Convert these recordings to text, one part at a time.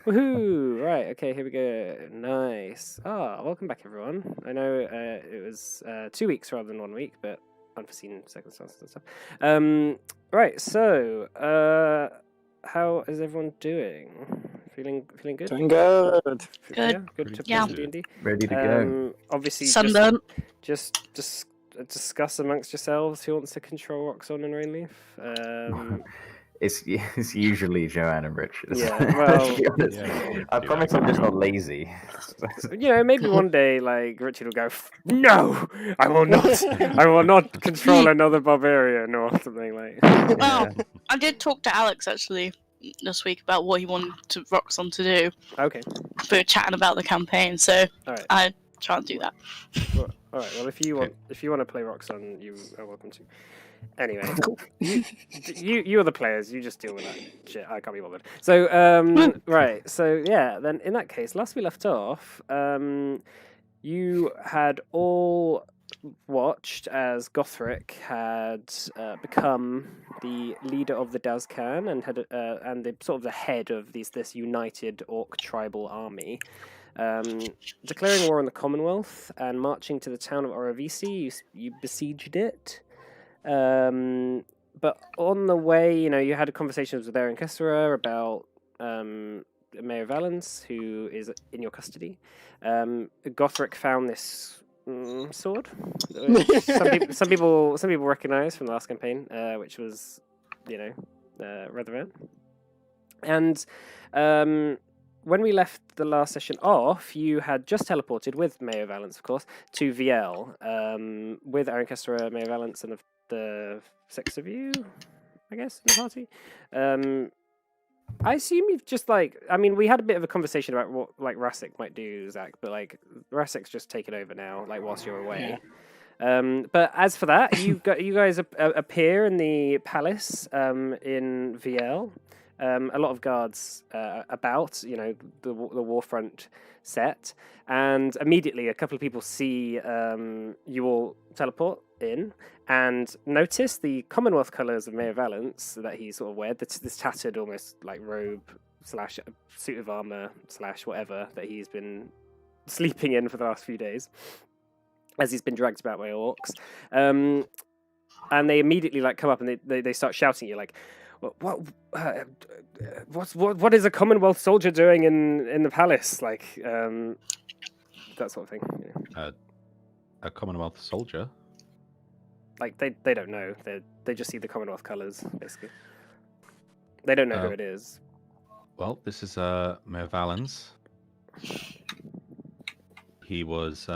Woohoo! Right, okay, here we go. Nice. Welcome back, everyone. I know it was 2 weeks rather than 1 week, but unforeseen circumstances and stuff. Right, so how is everyone doing? Feeling good? Doing good. Good. Yeah, good to Yeah. play D&D. Ready to go. Obviously, Sunburn. just discuss amongst yourselves who wants to control Roxon and Rainleaf. It's usually Joanne and Richard. Yeah, well, to be honest. I promise I'm just not lazy. Maybe one day, like Richard will go, "No, I will not. I will not control another barbarian or something like." Well, I did talk to Alex actually this week about what he wanted Roxon to do. Okay. We were chatting about the campaign, so All right. I try and do that. All right. Well, if you want to play Roxanne, you are welcome to. Anyway, you are the players. You just deal with that shit. I can't be bothered. So, right. So, yeah. Then, in that case, last we left off, you had all watched as Gothric had become the leader of the Dazkan and had and the sort of the head of this united Orc tribal army. Declaring war on the Commonwealth and marching to the town of Oravisi, you besieged it. But on the way, you had conversations with Aaron Kessera about Mayor Valens, who is in your custody. Gothric found this sword. Some people recognize from the last campaign, which was, Rethervan. And when we left the last session off, you had just teleported with Mayor Valence, of course, to VL with Aaron Kessera, Mayor Valence, and the 6 of you, I guess, in the party. I assume you've just we had a bit of a conversation about what Rasik might do, Zach, but Rasik's just taken over now, whilst you're away. Yeah. But as for that, you guys appear in the palace in VL. A lot of guards about, the Warfront set, and immediately a couple of people see you all teleport in and notice the Commonwealth colours of Mayor Valence that he sort of wears, this tattered almost robe / suit of armour / whatever that he's been sleeping in for the last few days as he's been dragged about by orcs. And they immediately come up and they start shouting at you what is a Commonwealth soldier doing in the palace? That sort of thing. Yeah. A Commonwealth soldier? They don't know. They just see the Commonwealth colours, basically. They don't know who it is. Well, this is Mayor Valens. He was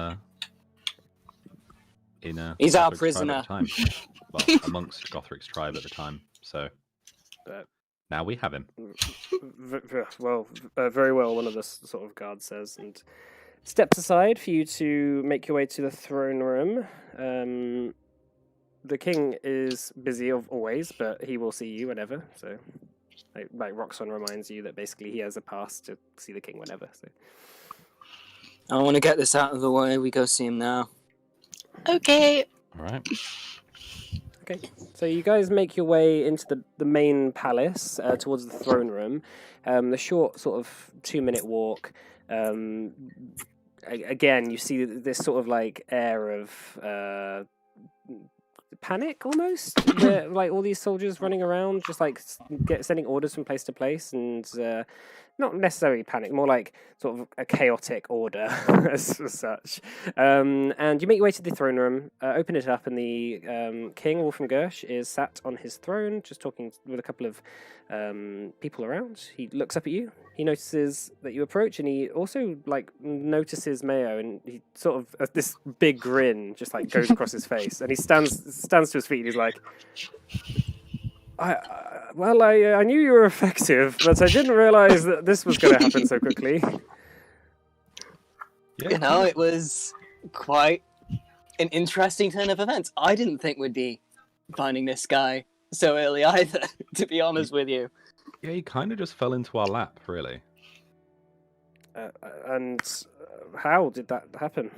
in a He's our Gothric's prisoner. tribe at the time. Well, amongst Gothric's tribe at the time. So now we have him. Well, very well, one of the sort of guards says, and steps aside for you to make your way to the throne room. The king is busy always, but he will see you whenever. So, Roxon reminds you that basically he has a pass to see the king whenever. So, I want to get this out of the way. We go see him now. Okay. All right. Okay, so you guys make your way into the main palace towards the throne room. The short sort of 2-minute walk. Again, you see this sort of air of panic almost. All these soldiers running around, just sending orders from place to place, and not necessarily panic, more sort of a chaotic order as such. And you make your way to the throne room, open it up, and the king, Wolfram Gersh, is sat on his throne, just talking with a couple of people around. He looks up at you. He notices that you approach, and he also notices Mayo, and he sort of this big grin just goes across his face, and he stands to his feet. And he's like, I knew you were effective, but I didn't realize that this was going to happen so quickly. Yeah. It was quite an interesting turn of events. I didn't think we'd be finding this guy so early either, to be honest with you. Yeah, he kind of just fell into our lap, really. And how did that happen?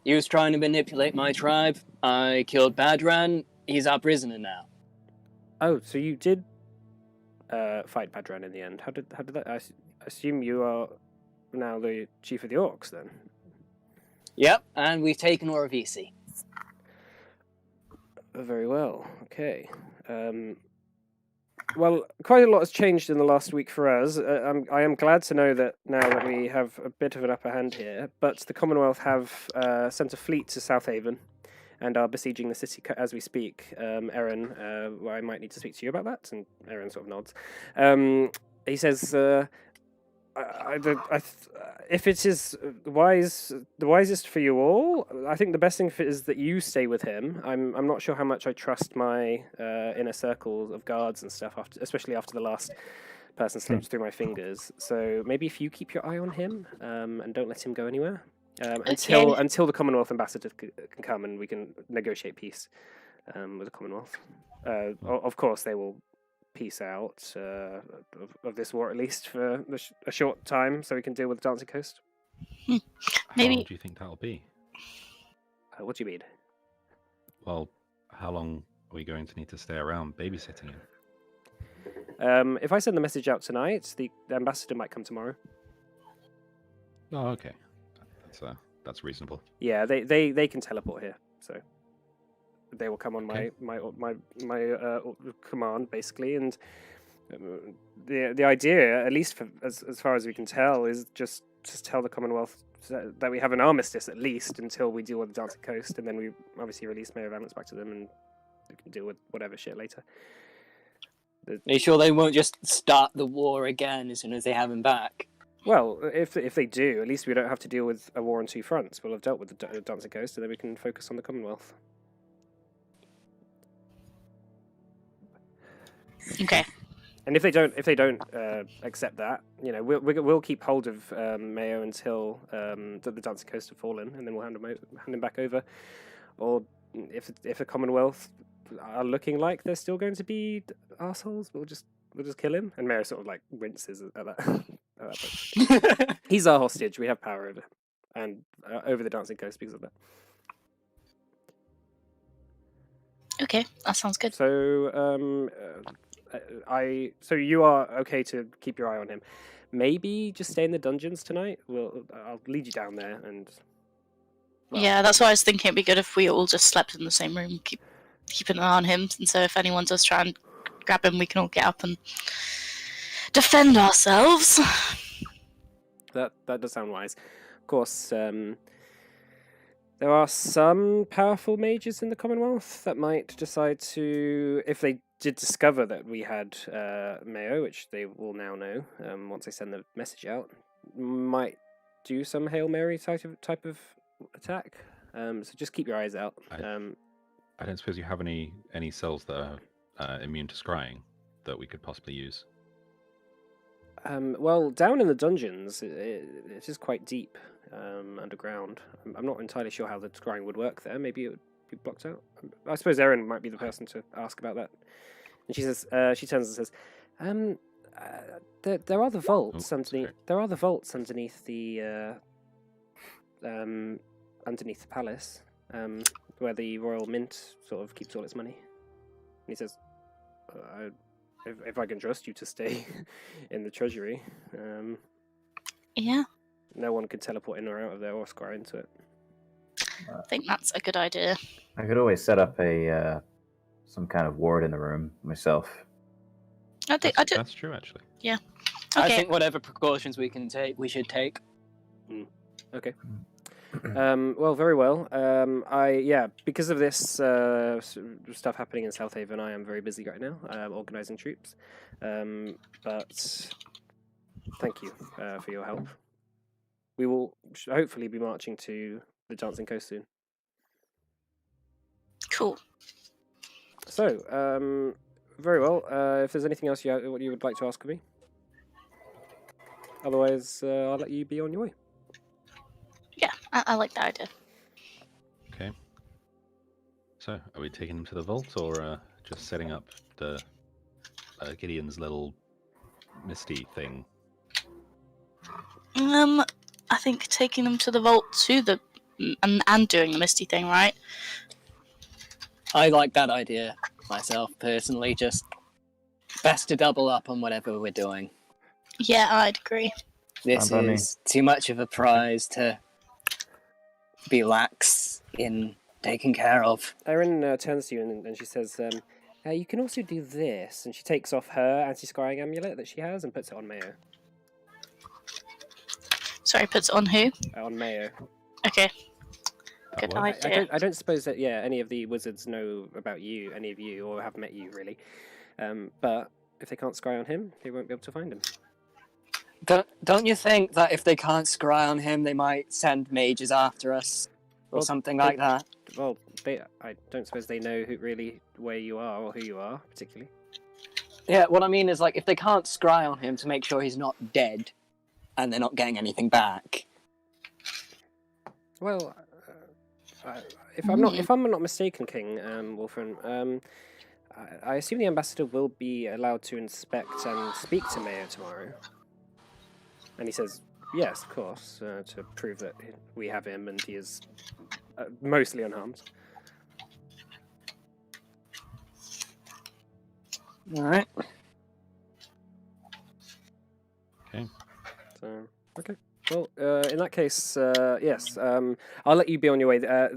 He was trying to manipulate my tribe. I killed Badran. He's our prisoner now. Oh, so you did fight Badran in the end. How did that? assume you are now the chief of the orcs, then. Yep, and we've taken Oravisi. Very well. Okay. Well, quite a lot has changed in the last week for us. I am glad to know that now that we have a bit of an upper hand here. But the Commonwealth have sent a fleet to Southaven and are besieging the city as we speak. Aaron, I might need to speak to you about that. And Aaron sort of nods. He says, if it is the wisest for you all, I think the best thing is that you stay with him. I'm not sure how much I trust my inner circle of guards and stuff, especially after the last person slipped through my fingers. So maybe if you keep your eye on him and don't let him go anywhere until the Commonwealth ambassador can come and we can negotiate peace with the Commonwealth. Of course, they will peace out of this war, at least for a short time, so we can deal with the Dancing Coast. Maybe. How long do you think that'll be? What do you mean? Well, how long are we going to need to stay around babysitting him? If I send the message out tonight, the ambassador might come tomorrow. Oh, okay. That's reasonable. Yeah, they can teleport here, so they will come on my command basically, and the idea, at least as far as we can tell, is just tell the Commonwealth that we have an armistice at least until we deal with the Dancing Coast, and then we obviously release Mayor Valence back to them, and we can deal with whatever shit later. Are you sure they won't just start the war again as soon as they have him back? Well, if they do, at least we don't have to deal with a war on two fronts. We'll have dealt with the Dancing Coast, and then we can focus on the Commonwealth. Okay. And if they don't accept that, we'll keep hold of Mayo until the Dancing Coast have fallen, and then we'll hand him back over. Or if the Commonwealth are looking like they're still going to be assholes, we'll just kill him. And Mayo sort of like winces at that. He's our hostage. We have power over him and over the Dancing Coast because of that. Okay, that sounds good. So so you are okay to keep your eye on him. Maybe just stay in the dungeons tonight. I'll lead you down there and. Well, yeah, that's what I was thinking. It'd be good if we all just slept in the same room, keep an eye on him, and so if anyone does try and grab him, we can all get up and defend ourselves. That does sound wise. Of course, there are some powerful mages in the Commonwealth that might decide to, if they did discover that we had Mayo, which they will now know once they send the message out, might do some Hail Mary type of attack. So just keep your eyes out. I don't suppose you have any cells that are immune to scrying that we could possibly use. Well, down in the dungeons, it is quite deep underground. I'm not entirely sure how the scrying would work there. Maybe it would be blocked out. I suppose Erin might be the person to ask about that. And she says, she turns and says, there are the vaults underneath. There are the vaults underneath the palace, where the royal mint sort of keeps all its money. And he says, if I can trust you to stay in the treasury, Yeah, no one could teleport in or out of there or scry into it. I think that's a good idea. I could always set up some kind of ward in the room myself. That's true, actually. Yeah. I Okay. think whatever precautions we can take, we should take. Okay. Well, very well. Because of this stuff happening in Southaven, I am very busy right now, organising troops. But thank you for your help. We will hopefully be marching to the Dancing Coast soon. Cool. So, very well. If there's anything else you would like to ask of me, otherwise I'll let you be on your way. Yeah, I like that idea. Okay. So, are we taking them to the vault, or just setting up the Gideon's little misty thing? I think taking them to the vault to and doing the misty thing, right? I like that idea myself, personally. Just best to double up on whatever we're doing. Yeah, I'd agree. This Fine by me. is too much of a prize to be lax in taking care of. Erin turns to you and she says, you can also do this. And she takes off her anti-scrying amulet that she has and puts it on Mayo. Sorry, puts it on who? On Mayo. Okay. That Good works. idea. I don't suppose that, any of the wizards know about you, any of you, or have met you, really. But if they can't scry on him, they won't be able to find him. Don't you think that if they can't scry on him, they might send mages after us? Or Well, something like that? Well, I don't suppose they know where you are or who you are, particularly. Yeah, what I mean is, like, if they can't scry on him to make sure he's not dead, and they're not getting anything back. Well, if I'm not mistaken, King Wolfram, I assume the ambassador will be allowed to inspect and speak to Mayo tomorrow. And he says, yes, of course, to prove that we have him and he is mostly unharmed. Alright. Okay. So, okay. Well, in that case, yes, I'll let you be on your way. A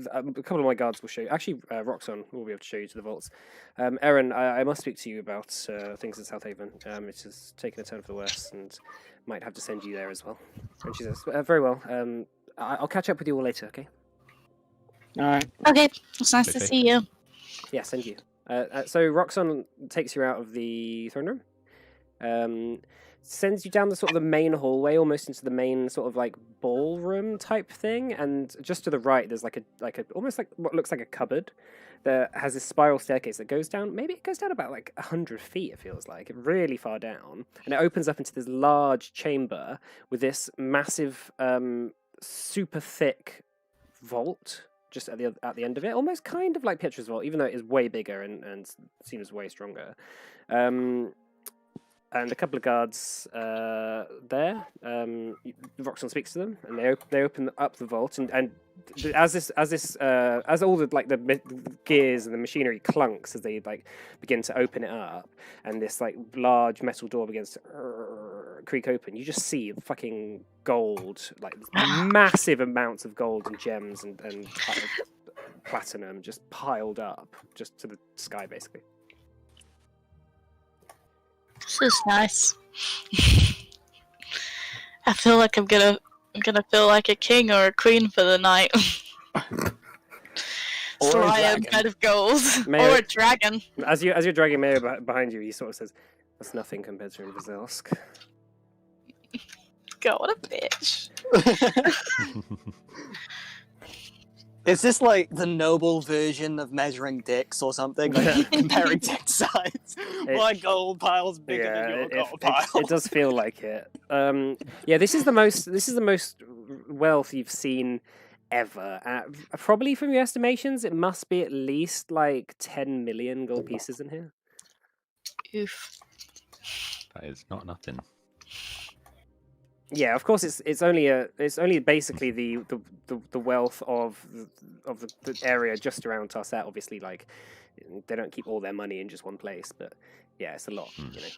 couple of my guards will show you. Actually, Roxon will be able to show you to the vaults. Erin, I must speak to you about things in South Haven. It has taken a turn for the worse and might have to send you there as well. And she says, very well. I'll catch up with you all later, okay? Alright. Okay, it's nice to Okay. see you. Yes, and you. So Roxon takes you out of the throne room. Sends you down the sort of the main hallway, almost into the main sort of like ballroom type thing, and just to the right, there's like a almost like what looks like a cupboard that has this spiral staircase that goes down. Maybe it goes down about like 100 feet. It feels like really far down, and it opens up into this large chamber with this massive, super thick vault just at the end of it, almost kind of like Petra's vault, even though it is way bigger and seems way stronger. And a couple of guards there. Roxon speaks to them, and they open up the vault. And as all the like the gears and the machinery clunks as they like begin to open it up, and this like large metal door begins to creak open, you just see fucking gold, like massive amounts of gold and gems and platinum just piled up just to the sky, basically. This is nice. I feel like I'm gonna feel like a king or a queen for the night. Or a Flying dragon. kind of gold. Mayo- Or a dragon. As you're dragging Mayo behind you, he sort of says, "That's nothing compared to Invizelsk." God, what a bitch. Is this like the noble version of measuring dicks or something? Like comparing dick size? My gold pile's bigger than your gold pile. it does feel like it. Yeah, this is the most wealth you've seen ever. Probably from your estimations, it must be at least like 10 million gold pieces in here. Oof. That is not nothing. Yeah, of course it's only basically the wealth of the area just around Tarset. Obviously, like they don't keep all their money in just one place, but yeah, it's a lot, you know.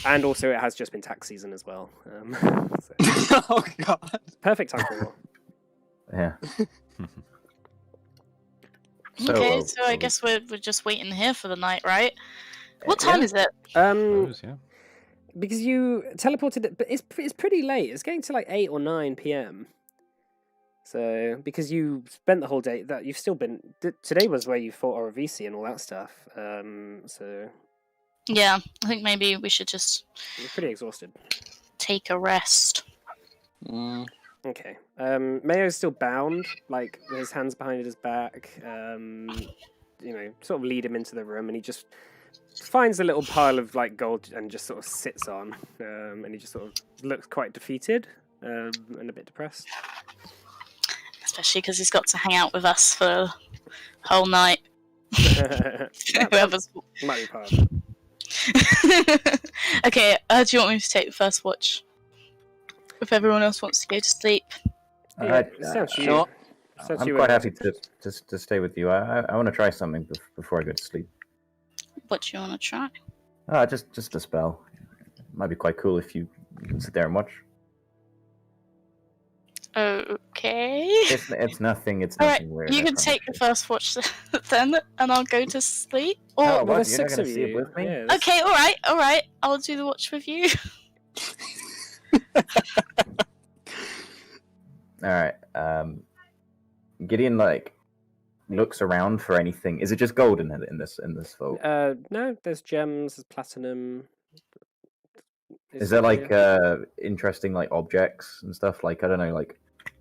And also, it has just been tax season as well. So, Oh god. perfect time for war. Yeah. Okay, so I guess we're just waiting here for the night, right? What time is it? Suppose, yeah. Because you teleported, but it's pretty late. It's getting to like 8 or 9 p.m. So because you spent the whole day, that you've still been. Today was where you fought Oravisi and all that stuff. So Yeah, I think maybe we should just you're pretty exhausted. take a rest. Okay. Mayo's still bound, like with his hands behind his back. You know, sort of lead him into the room, and he just finds a little pile of like gold and just sort of sits on, and he just sort of looks quite defeated and a bit depressed. Especially because he's got to hang out with us for the whole night. That Whoever's... might be part of it. Okay, do you want me to take the first watch? If everyone else wants to go to sleep. Yeah, it sounds to you. Sure. Sounds I'm you quite were- happy to stay with you. I want to try something before I go to sleep. What do you want to try? Just a spell. Might be quite cool if you can sit there and watch. Okay. It's nothing. It's All right, nothing weird. you I can promise take the you. first watch then, and I'll go to sleep. Or Oh, Well, what? there's You're not 6 gonna of see it you. with me? Yeah, there's- okay, all right. I'll do the watch with you. All right. Gideon looks around for anything. Is it just gold in this vault? No, there's gems, there's platinum. Is there interesting objects and stuff? I don't know,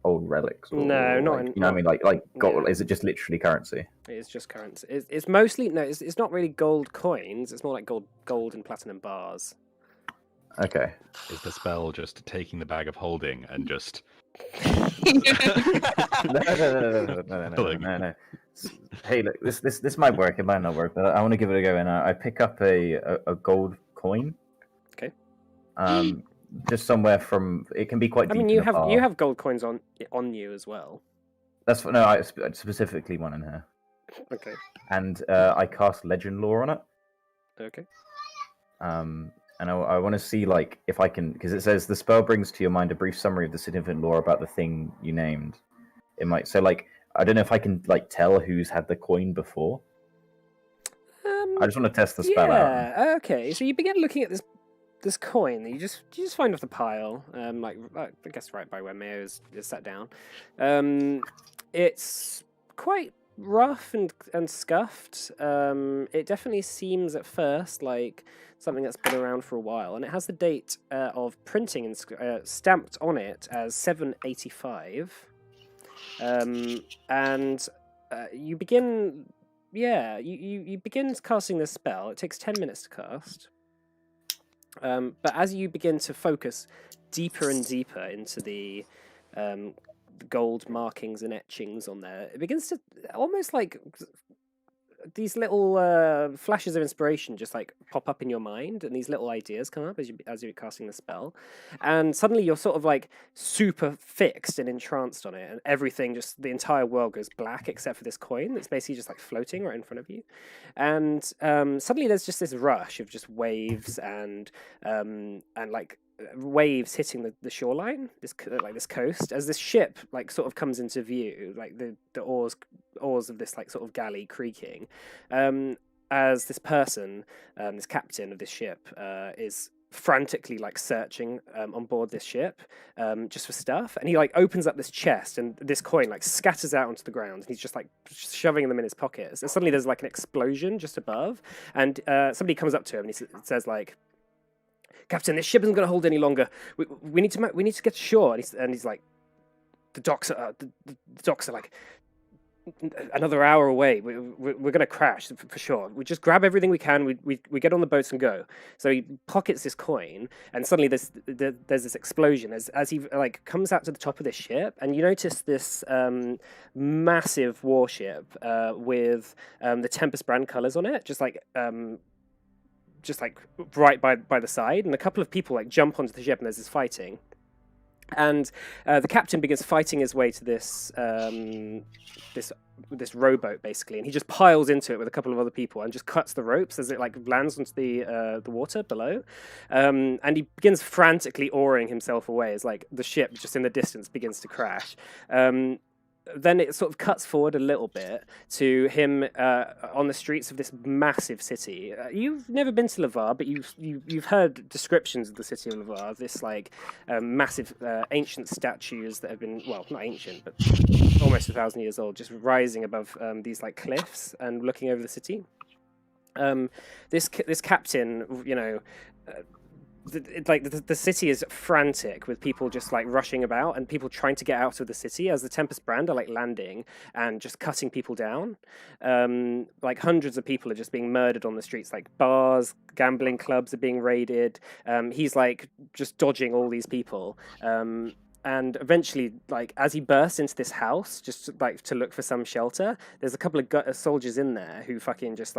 old relics. Or, No, not in- you know what I mean. Like gold. Yeah. Is it just literally currency? It's just currency. It's mostly no. It's not really gold coins. It's more like gold and platinum bars. Okay. Is the spell just taking the bag of holding and just No. Hey, look, this might work. It might not work, but I want to give it a go. And I pick up a gold coin. Okay. Just somewhere from. It can be quite. I deep mean, in you the have bar. you have gold coins on you as well. That's no. I specifically one in here. Okay. And I cast Legend Lore on it. Okay. And I want to see if I can, because it says the spell brings to your mind a brief summary of the significant lore about the thing you named. It might I don't know if I can tell who's had the coin before. I just want to test the spell out. Yeah. Okay. So you begin looking at this coin that you just find off the pile. I guess right by where Mayo is sat down. It's quite rough and scuffed. It definitely seems at first like something that's been around for a while, and it has the date of printing and stamped on it as 785. And you begin, you begin casting this spell. It takes 10 minutes to cast. But as you begin to focus deeper and deeper into the gold markings and etchings on there, it begins to almost these little flashes of inspiration just pop up in your mind, and these little ideas come up as you're casting the spell, and suddenly you're sort of super fixed and entranced on it, and everything, just the entire world goes black except for this coin that's basically just floating right in front of you, and suddenly there's just this rush of just waves and waves hitting the shoreline, this coast, as this ship sort of comes into view, the oars of this sort of galley creaking, as this person, this captain of this ship, is frantically searching on board this ship just for stuff, and he opens up this chest, and this coin scatters out onto the ground, and he's just shoving them in his pockets, and suddenly there's an explosion just above, and somebody comes up to him and he says "Captain, this ship isn't going to hold any longer. We need to get to shore." And he's like, "The docks are another hour away. We're going to crash for sure. We just grab everything we can. We get on the boats and go." So he pockets this coin, and suddenly there's this explosion as he comes out to the top of this ship, and you notice this massive warship with the Tempest brand colors on it, just right by the side, and a couple of people jump onto the ship, and there's this fighting, and the captain begins fighting his way to this this rowboat basically, and he just piles into it with a couple of other people and just cuts the ropes as it lands onto the water below, and he begins frantically oaring himself away as the ship just in the distance begins to crash. Then it sort of cuts forward a little bit to him on the streets of this massive city. You've never been to Lavar, but you've heard descriptions of the city of Lavar. This massive ancient statues that have been, well, not ancient, but almost 1,000 years old, just rising above these cliffs and looking over the city. This captain, the city is frantic with people just rushing about and people trying to get out of the city as the Tempest brand are landing and just cutting people down. Hundreds of people are just being murdered on the streets, bars, gambling clubs are being raided. He's just dodging all these people. And eventually, as he bursts into this house, just to look for some shelter, there's a couple of soldiers in there who fucking just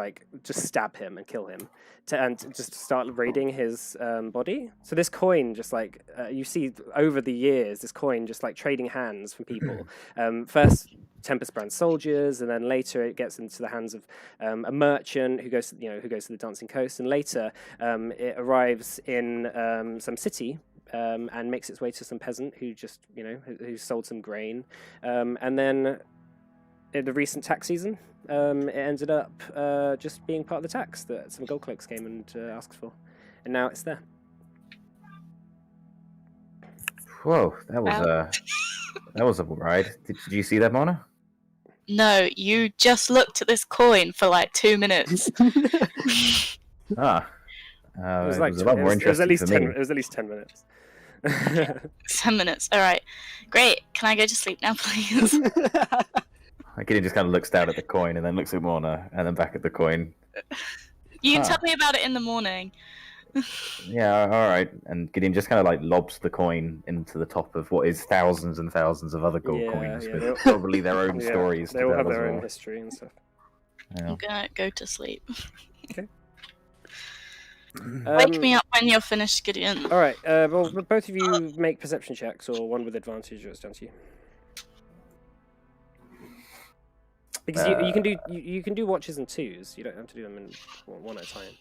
stab him and kill him, and just start raiding his body. So this coin, just you see over the years, this coin just trading hands from people. First Tempest Brand soldiers, and then later it gets into the hands of a merchant who goes to the Dancing Coast, and later it arrives in some city. And makes its way to some peasant who just, who sold some grain. And then in the recent tax season, it ended up just being part of the tax that some gold cloaks came and asked for. And now it's there. Whoa, that was a ride. Did you see that, Mona? No, you just looked at this coin for like 2 minutes. It was like a lot more interesting at least for me. It was at least 10 minutes. 10 minutes. All right, great. Can I go to sleep now, please? Gideon just kind of looks down at the coin and then looks at Mona and then back at the coin. You can tell me about it in the morning. Yeah, all right. And Gideon just kind of like lobs the coin into the top of what is thousands and thousands of other gold coins with probably their own stories. They all have as their well. own history and stuff. Yeah. I'm gonna go to sleep. Okay. Wake me up when you're finished, Gideon. All right. Well, both of you make perception checks, or one with advantage, or it's down to you. Because you can do watches in twos. You don't have to do them in one at a time.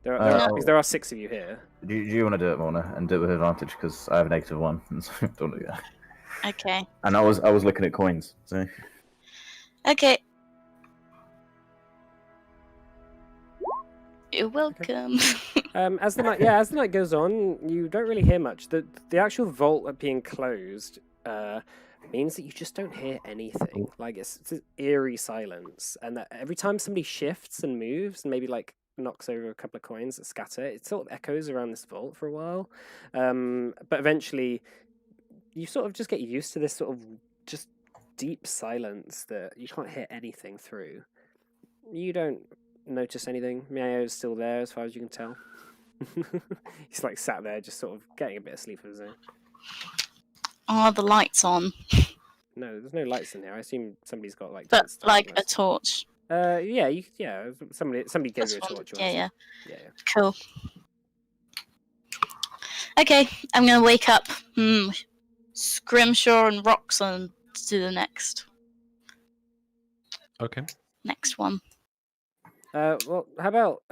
There are 6 of you here. Do you want to do it, Mona, and do it with advantage? Because I have a -1, and so don't do that. Okay. And I was looking at coins. So Okay. You're welcome. As the night goes on, you don't really hear much. The actual vault being closed means that you just don't hear anything. Like it's an eerie silence, and that every time somebody shifts and moves, and maybe like knocks over a couple of coins that scatter, it sort of echoes around this vault for a while. But eventually, you sort of just get used to this sort of just deep silence that you can't hear anything through. You don't notice anything. Miao's still there as far as you can tell. He's like sat there just sort of getting a bit of sleep of his own. Are the lights on? No, there's no lights in here. I assume somebody's got like... But like a torch. Somebody gave This you a one, torch. yeah. Yeah. Cool. Okay, I'm gonna wake up. Scrimshaw and Roxanne to do the next one. Well, how about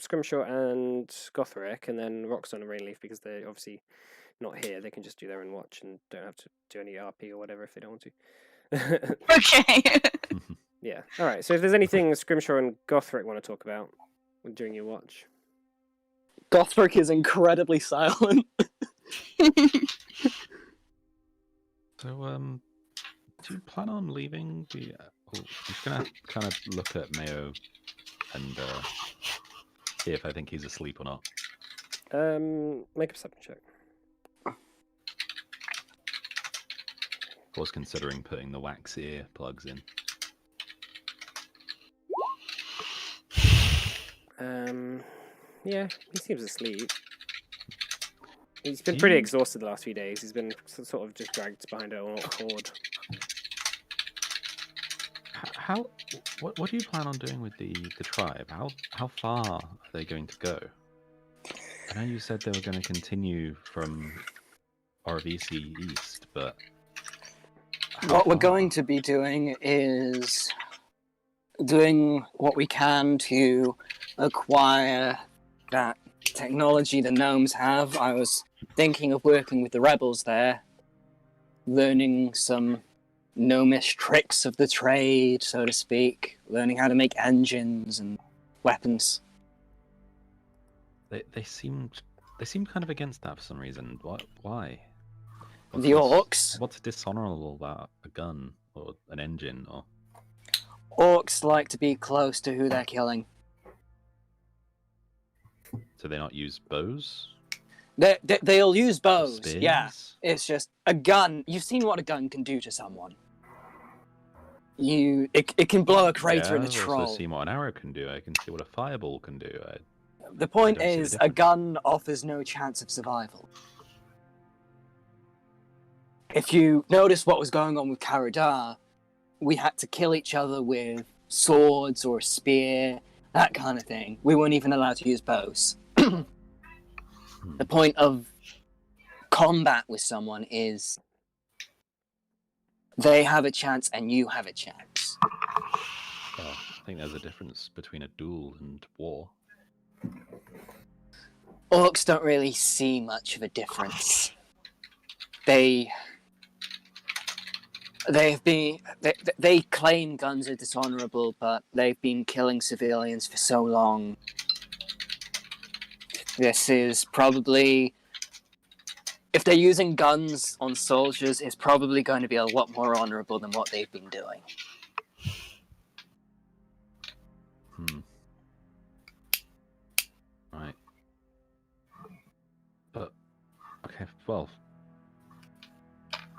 Scrimshaw and Gothric, and then Roxanne and Rainleaf, because they're obviously not here. They can just do their own watch and don't have to do any RP or whatever if they don't want to. Okay. Yeah. All right. So if there's anything Scrimshaw and Gothric want to talk about during your watch. Gothric is incredibly silent. So, do you plan on leaving the... I'm just going to kind of look at Mayo and see if I think he's asleep or not. Make a perception check. I was considering putting the wax ear plugs in. Yeah, he seems asleep. He's been pretty exhausted the last few days. He's been sort of just dragged behind a horde. What do you plan on doing with the tribe? How far are they going to go? I know you said they were going to continue from RVC East, but What we're going to be doing is doing what we can to acquire that technology the gnomes have. I was thinking of working with the rebels there, learning some gnomish tricks of the trade, so to speak, learning how to make engines and weapons. they seemed kind of against that for some reason. Why? The orcs? What's dishonorable about a gun or an engine? Or Orcs like to be close to who they're killing. do they not use bows? They'll use bows, Spears? yeah. It's just a gun. You've seen what a gun can do to someone. It can blow a crater in a I've troll. also seen what an arrow can do. I can see what a fireball can do. The point I don't see the is, a difference. gun offers no chance of survival. If you notice what was going on with Karadar, we had to kill each other with swords or a spear, that kind of thing. We weren't even allowed to use bows. The point of combat with someone is they have a chance and you have a chance. Well, I think there's a difference between a duel and war. Orcs don't really see much of a difference. They claim guns are dishonorable, but they've been killing civilians for so long. This is probably, if they're using guns on soldiers, it's probably going to be a lot more honorable than what they've been doing. Right. But okay, well.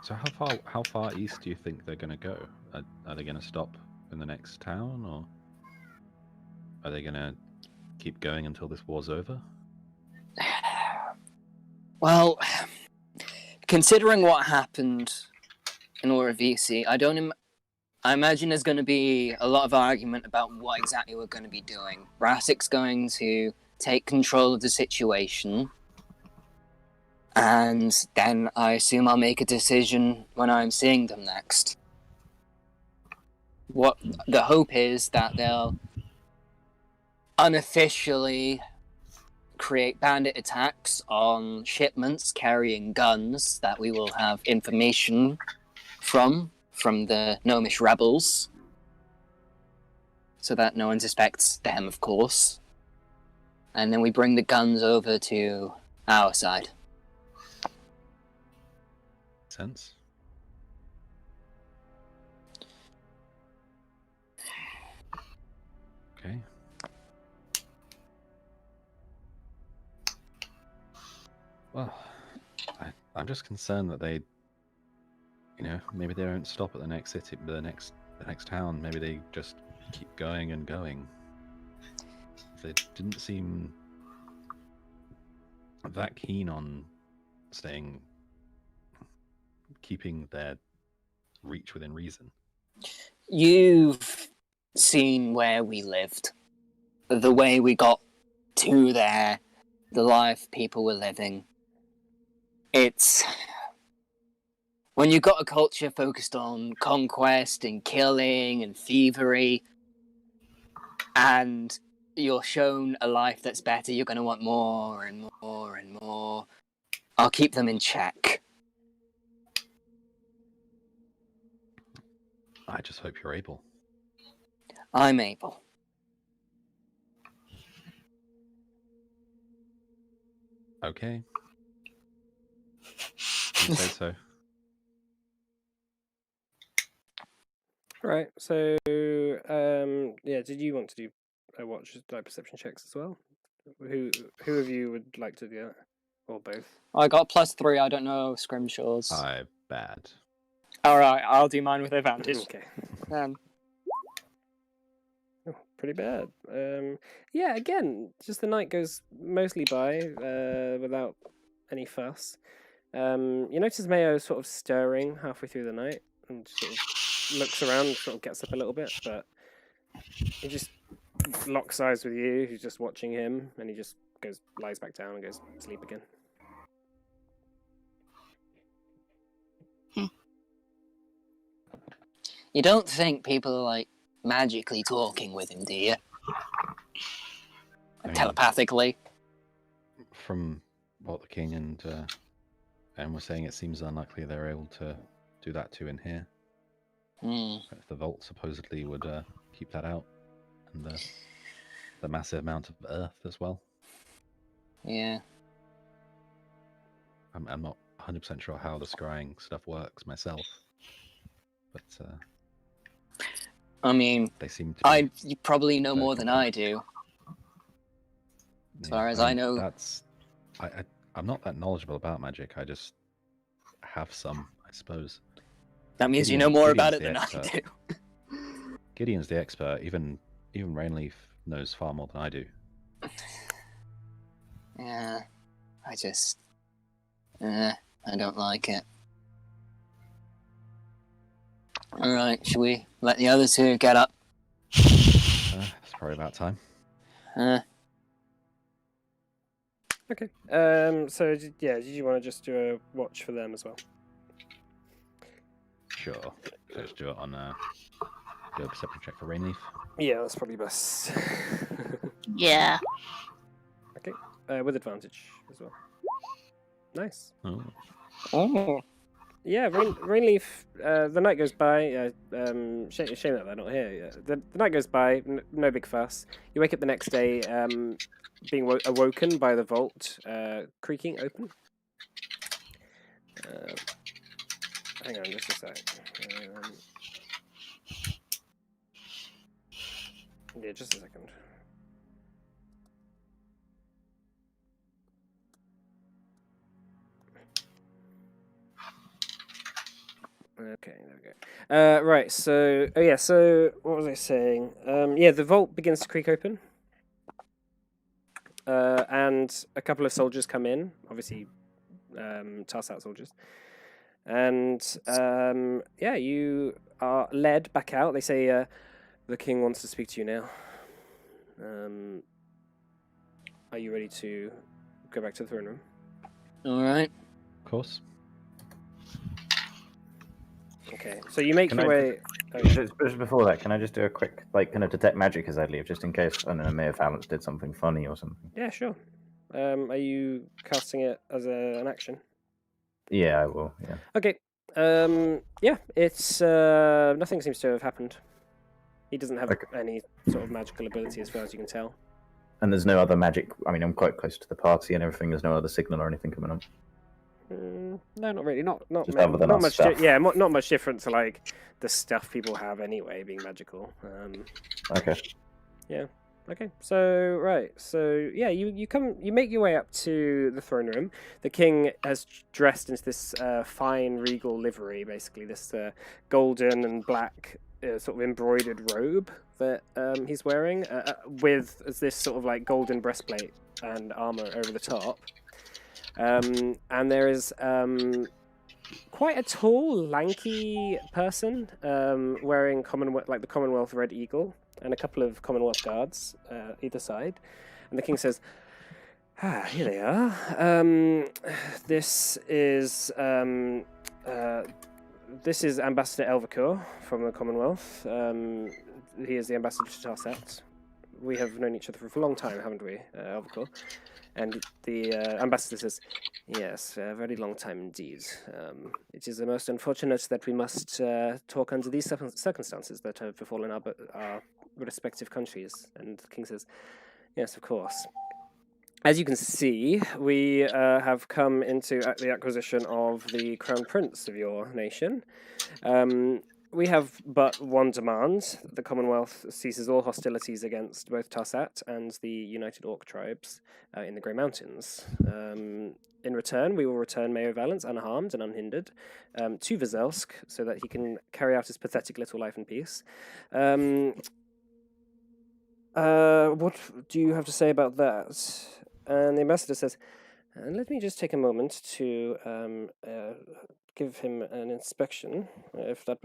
So how far east do you think they're going to go? Are they going to stop in the next town, or are they going to keep going until this war's over? Well, considering what happened in Oravisi, I imagine there's going to be a lot of argument about what exactly we're going to be doing. Rasic's going to take control of the situation, and then I assume I'll make a decision when I'm seeing them next. What the hope is that they'll unofficially create bandit attacks on shipments carrying guns that we will have information from the Gnomish rebels, so that no one suspects them, of course. And then we bring the guns over to our side. Sense. Okay. Well, I'm just concerned that they, maybe they don't stop at the next city, the next town. Maybe they just keep going and going. They didn't seem that keen on keeping their reach within reason. You've seen where we lived, the way we got to there, the life people were living. It's when you've got a culture focused on conquest and killing and thievery, and you're shown a life that's better, you're going to want more and more and more. I'll keep them in check. I just hope you're able. I'm able. Okay. You say so. Right. So, did you want to do a watch perception checks as well? Who of you would like to do that, or both? I got +3. I don't know Scrimshaw's. Bad. All right, I'll do mine with advantage. Okay. Oh, pretty bad. Yeah. Again, just the night goes mostly by without any fuss. You notice Mayo sort of stirring halfway through the night and sort of looks around, and sort of gets up a little bit, but he just locks eyes with you, who's just watching him, and he just lies back down and goes to sleep again. You don't think people are, like, magically talking with him, do you? I mean, telepathically? From what the king and was saying, it seems unlikely they're able to do that too in here. If the vault supposedly would keep that out, and the massive amount of earth as well. Yeah. I'm not 100% sure how the scrying stuff works myself, but I mean, they seem to. You probably know more than I do. As far as I know, I'm not that knowledgeable about magic. I just have some, I suppose. That means you know more about it than I do. Gideon's the expert. Even Rainleaf knows far more than I do. Yeah, I don't like it. Alright, should we let the other two get up? It's probably about time. Okay. So did you want to just do a watch for them as well? Sure. Let's do it on do a perception check for Rainleaf. Yeah, that's probably best. Yeah. With advantage as well. Nice. Oh. Oh. Yeah, Rainleaf. The night goes by. Shame that they're not here. Yeah. The night goes by. No big fuss. You wake up the next day, being awoken by the vault creaking open. Hang on, just a sec. Yeah, just a second. Okay, there we go. Right, so what was I saying? Yeah, the vault begins to creak open, and a couple of soldiers come in. Obviously, Tarsat soldiers, and yeah, you are led back out. They say the king wants to speak to you now. Are you ready to go back to the throne room? All right. Of course. Okay, so you make Can your I way. Just before that, can I just do a quick, like, kind of detect magic as I leave, just in case, I don't know, Mayor Valence did something funny or something? Yeah, sure. Are you casting it as an action? Yeah, I will, yeah. Okay. Yeah, it's nothing seems to have happened. He doesn't have Okay. any sort of magical ability, as far as you can tell. And there's no other magic, I mean, I'm quite close to the party and everything, there's no other signal or anything coming up. No, not really. Not Just other than not our much. stuff. Yeah, not much different to like the stuff people have anyway, being magical. Okay. Okay, so right, so yeah, you make your way up to the throne room. The king has dressed into this fine regal livery, basically this golden and black sort of embroidered robe that he's wearing, with this sort of like golden breastplate and armor over the top. And there is quite a tall, lanky person wearing the Commonwealth Red Eagle, and a couple of Commonwealth guards either side. And the king says, here they are. This is Ambassador Elvacour from the Commonwealth. He is the ambassador to Tarsat. We have known each other for a long time, haven't we, Elvacour? And the ambassador says, yes, a very long time indeed. It is the most unfortunate that we must talk under these circumstances that have befallen our respective countries. And the king says, yes, of course. As you can see, we have come into the acquisition of the Crown Prince of your nation. We have but one demand. The Commonwealth ceases all hostilities against both Tarsat and the United Orc tribes in the Grey Mountains. In return, we will return Mayor Valence unharmed and unhindered to Vizelsk so that he can carry out his pathetic little life in peace. What do you have to say about that? And the ambassador says, let me just take a moment to give him an inspection, if that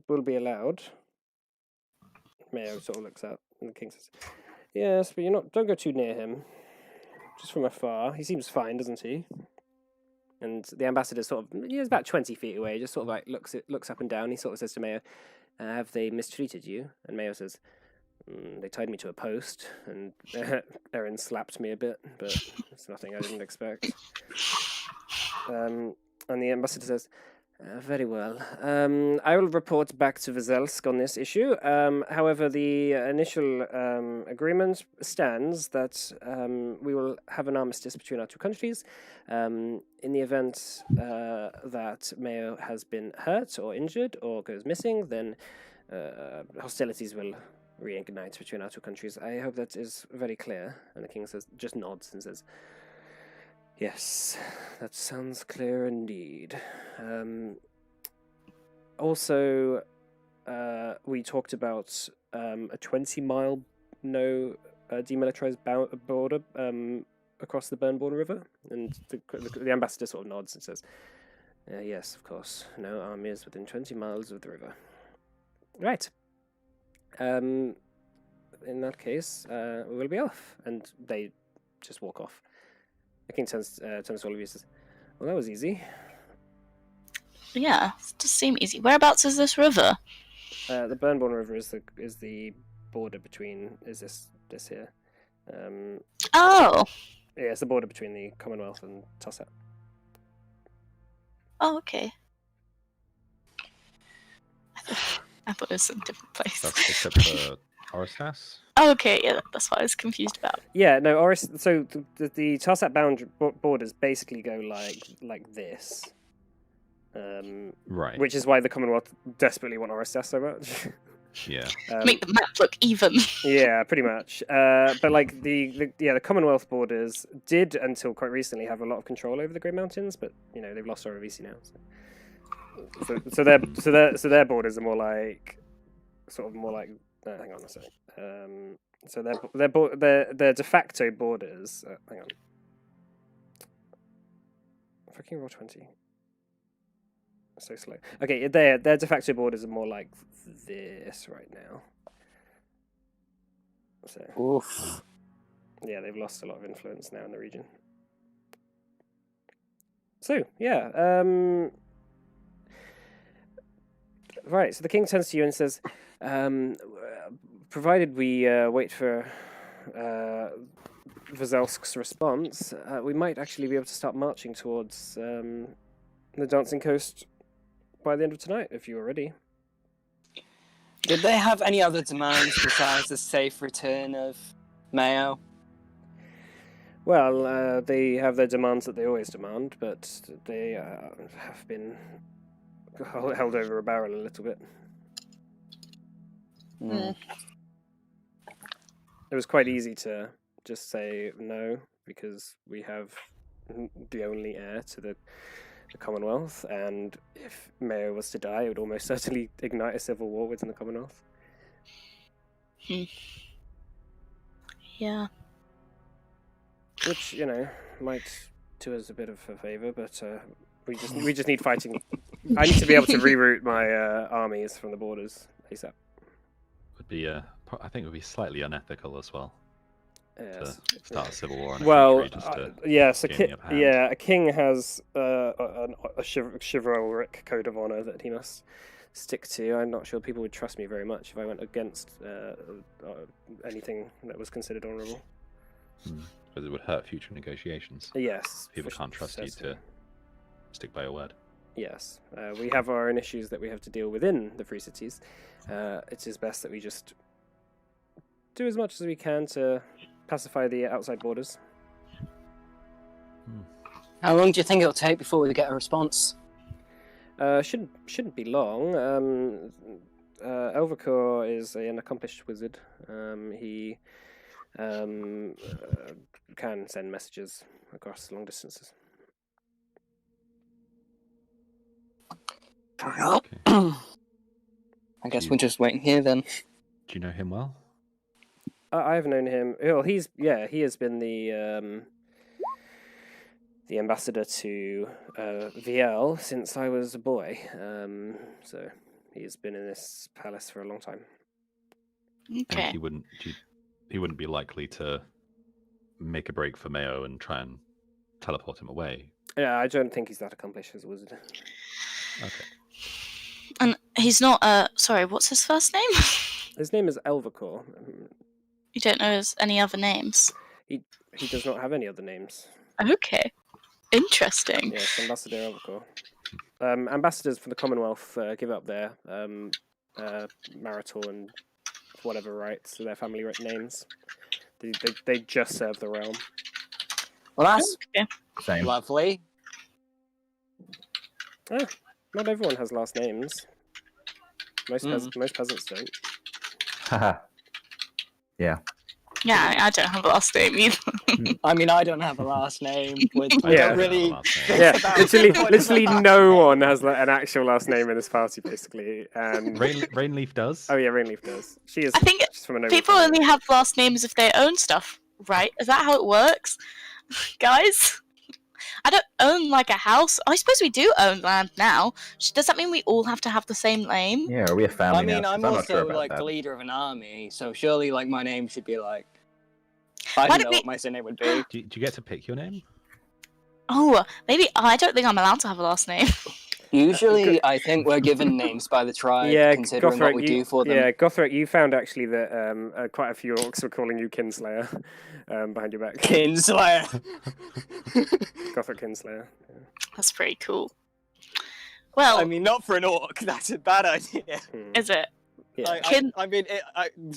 will be allowed. Mayo sort of looks up, and the king says, yes, but don't go too near him. Just from afar. He seems fine, doesn't he? And the ambassador he's about 20 feet away, just sort of like looks up and down. He sort of says to Mayo, have they mistreated you? And Mayo says, they tied me to a post, and Erin slapped me a bit, but it's nothing I didn't expect. And the ambassador says, very well. I will report back to Vizelsk on this issue. However, the initial agreement stands that we will have an armistice between our two countries. In the event that Mayo has been hurt or injured or goes missing, then hostilities will reignite between our two countries. I hope that is very clear. And the king just nods and says, yes, that sounds clear indeed. Also, we talked about a 20-mile demilitarized border across the Burnborn River, and the ambassador sort of nods and says, yes, of course, no armies within 20 miles of the river. Right. In that case, we will be off. And they just walk off. The king turns to all of you and says, well, that was easy. Yeah, it does seem easy. Whereabouts is this river? The Burnborn River is the border between this here. Oh, Yeah, it's the border between the Commonwealth and Tosset. oh, okay. I thought it was a different place. That's except for Oristas. Oh, okay, yeah, that's what I was confused about. Yeah, no, Oris. So the Tosset boundary borders basically go like this. Right. Which is why the Commonwealth desperately want Oristas so much. Yeah. Make the map look even. Yeah, pretty much. But like the Commonwealth borders did until quite recently have a lot of control over the Grey Mountains, but you know they've lost Orovisi now. So their borders are more like hang on a sec. So their de facto borders. Hang on. Fucking roll 20. So slow. Okay, their de facto borders are more like this right now. So Oof. yeah, they've lost a lot of influence now in the region. So yeah, right. So the king turns to you and says, "Provided we wait for Vazelsk's response, we might actually be able to start marching towards the Dancing Coast by the end of tonight, if you are ready." Did they have any other demands besides the safe return of Mayo? Well, they have their demands that they always demand, but they have been held over a barrel a little bit. Mm. It was quite easy to just say no, because we have the only heir to the Commonwealth, and if Mayo was to die, it would almost certainly ignite a civil war within the Commonwealth. Yeah. Which, you know, might do us a bit of a favour, but we just need fighting. I need to be able to reroute my armies from the borders ASAP. Would be I think it would be slightly unethical as well Yes. to start a civil war on a Well, country just to yes, gain the upper hand. a king has a chivalric code of honor that he must stick to. I'm not sure people would trust me very much if I went against anything that was considered honourable. Because it would hurt future negotiations. Yes. People can't trust you to stick by your word. Yes. We have our own issues that we have to deal within the Free Cities. It is best that we just do as much as we can to pacify the outside borders. How long do you think it'll take before we get a response? Shouldn't be long. Elvacor is an accomplished wizard. He can send messages across long distances. Okay. I guess we're just waiting here then. Do you know him well? I have known him. Well, he has been the ambassador to VL since I was a boy. So he's been in this palace for a long time. Okay. And he wouldn't be likely to make a break for Mayo and try and teleport him away. Yeah, I don't think he's that accomplished as a wizard. Okay. And he's not, sorry, what's his first name? His name is Elvacor. You don't know any other names? He does not have any other names. Okay. Interesting. Yes, Ambassador Elvacor. Ambassadors for the Commonwealth give up their marital and whatever rights to their family names. They just serve the realm. Well, that's Okay. Same. lovely. Not everyone has last names. Most peasants don't. Haha. Yeah. Yeah, I don't have a last name either. I mean, I don't have a last name. I Yeah. don't really. Yeah, about literally what no one has an actual last name in this party, basically. And Rainleaf does. oh yeah, Rainleaf does. She is. I think she's from a noble People family. only have last names if they own stuff, right? Is that how it works? Guys? I don't own like a house. I suppose we do own land now. Does that mean we all have to have the same name? Yeah, are we a family I mean, now? 'Cause I'm not also sure about like that. the leader of an army, so surely like my name should be like. Why I don't don't know we- what my surname would be. Do you get to pick your name? Oh, maybe I don't think I'm allowed to have a last name. Usually, I think we're given names by the tribe, Yeah, considering what we do for them. Yeah, Gothric, you found actually that quite a few orcs were calling you Kinslayer behind your back. Kinslayer. Gothric Kinslayer. Yeah. That's pretty cool. Well, I mean, not for an orc. That's a bad idea. is it? Yeah. Like, Kin- I mean,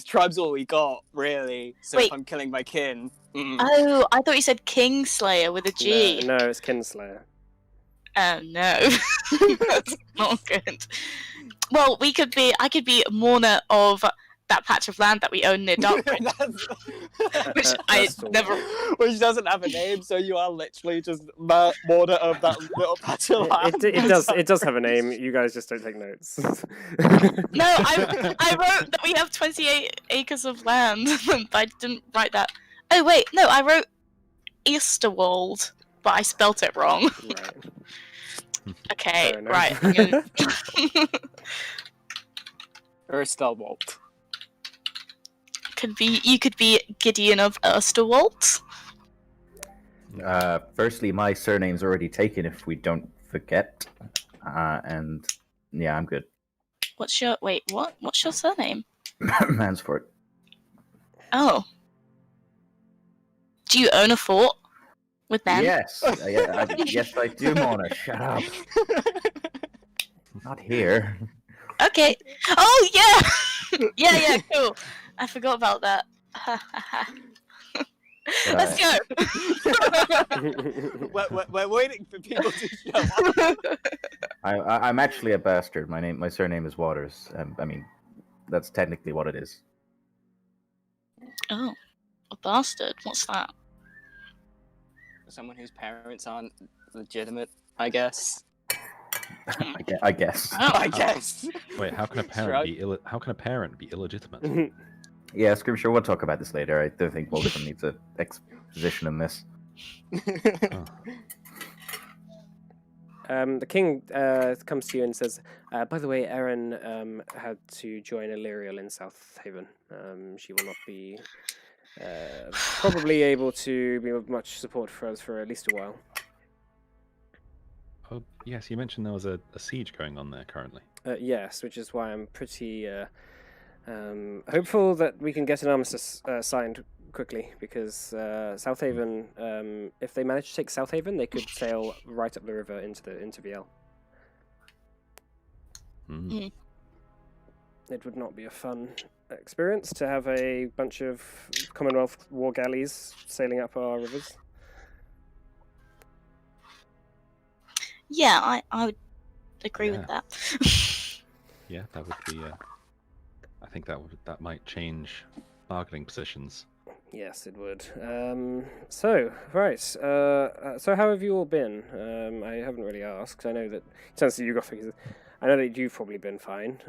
tribe's all we got, really. So Wait. if I'm killing my kin, Oh, I thought you said Kingslayer with a G. No, it's Kinslayer. Oh no, that's not good. Well, I could be mourner of that patch of land that we own near Darkbridge, which I That's all. never. which doesn't have a name, so you are literally just border of that little patch of land. It does have a name. You guys just don't take notes. No, I wrote that we have 28 acres of land, but I didn't write that. Oh wait, no, I wrote Easterwold, but I spelt it wrong. Right. Okay, Fair enough. right. I'm gonna... Erstalwalt. You could be Gideon of Ersterwald. Firstly, my surname's already taken. If we don't forget, and yeah, I'm good. What's your What's your surname? Mansford. Oh. Do you own a fort with them? Yes, yes, I do, Mona. Shut up. Not here. Okay. Oh yeah. yeah, cool. I forgot about that. Let's go. We're waiting for people to show up. I'm actually a bastard. My surname is Waters. I mean, that's technically what it is. Oh, a bastard. What's that? Someone whose parents aren't legitimate, I guess. I guess. Oh. I guess. Wait, how can a parent be illegitimate? Yeah, Scripture. We'll talk about this later. I do think Wolfram needs an exposition in this. The king comes to you and says, by the way, Erin had to join Illyriel in South Haven. She will not be probably able to be of much support for us for at least a while. Oh, yes, you mentioned there was a siege going on there currently. Yes, which is why I'm pretty hopeful that we can get an armistice signed quickly, because South Haven, if they manage to take South Haven, they could sail right up the river into VL. Mm. It would not be a fun experience to have a bunch of Commonwealth war galleys sailing up our rivers. Yeah, I would agree with that. Yeah, that would be. I think that might change bargaining positions. Yes, it would. So how have you all been? I haven't really asked. I know that in terms of you, Gothic, I know that you've probably been fine.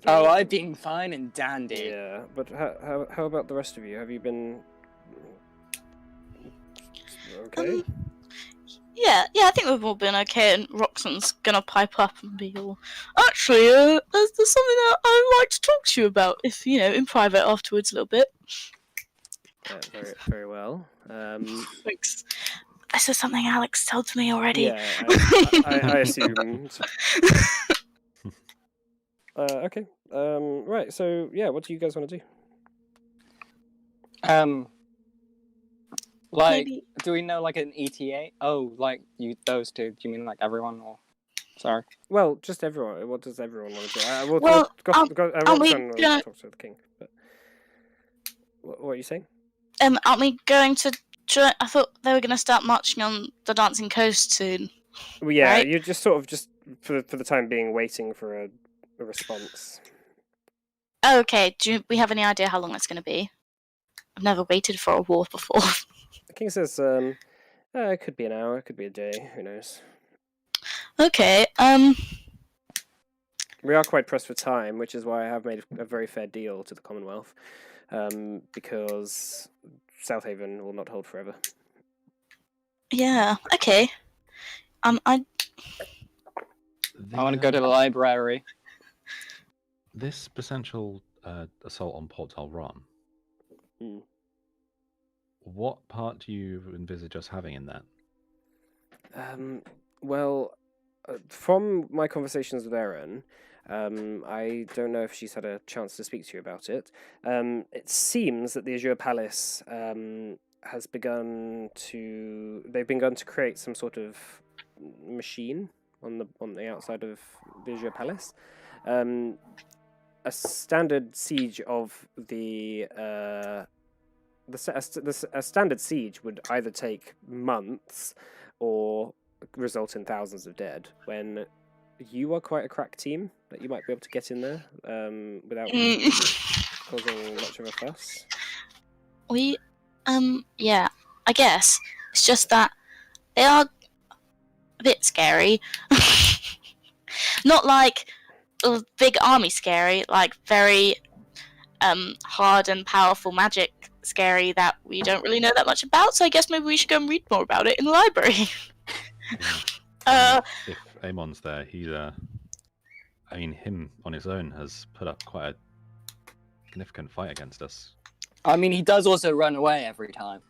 I've been fine and dandy. Yeah, but how about the rest of you? Have you been okay? Yeah, I think we've all been okay, and Roxanne's gonna pipe up and be all, actually, there's something that I'd like to talk to you about, if, in private afterwards a little bit. Very, very well. Thanks. This is something Alex told me already. Yeah, I assumed. Okay. Right. So yeah, what do you guys want to do? Maybe. Do we know like an ETA? Oh, like those two. Do you mean like everyone or? Sorry. Well, just everyone. What does everyone want to do? Well, aren't we Roxanne will gonna- talk to the king. But what are you saying? Aren't we going to join? I thought they were going to start marching on the Dancing Coast soon. Well, yeah, Right. you're just sort of for the time being waiting for a response. Oh, okay. Do we have any idea how long that's going to be? I've never waited for a war before. The king says, it could be an hour, it could be a day. Who knows? Okay. We are quite pressed for time, which is why I have made a very fair deal to the Commonwealth, because South Haven will not hold forever. Yeah. Okay. I I want to go to the library. This potential assault on Port Talron. Hmm. What part do you envisage us having in that? Well, from my conversations with Erin, I don't know if she's had a chance to speak to you about it. It seems that the Azure Palace has begun to. They've begun to create some sort of machine on the outside of the Azure Palace. A standard siege of a standard siege would either take months or result in thousands of dead. When you are quite a crack team, that you might be able to get in there without causing much of a fuss. Yeah, I guess. It's just that they are a bit scary. Not like a big army scary, like very hard and powerful magic scary that we don't really know that much about, so I guess maybe we should go and read more about it in the library. If Amon's there, he's I mean, him on his own has put up quite a significant fight against us. I mean, he does also run away every time.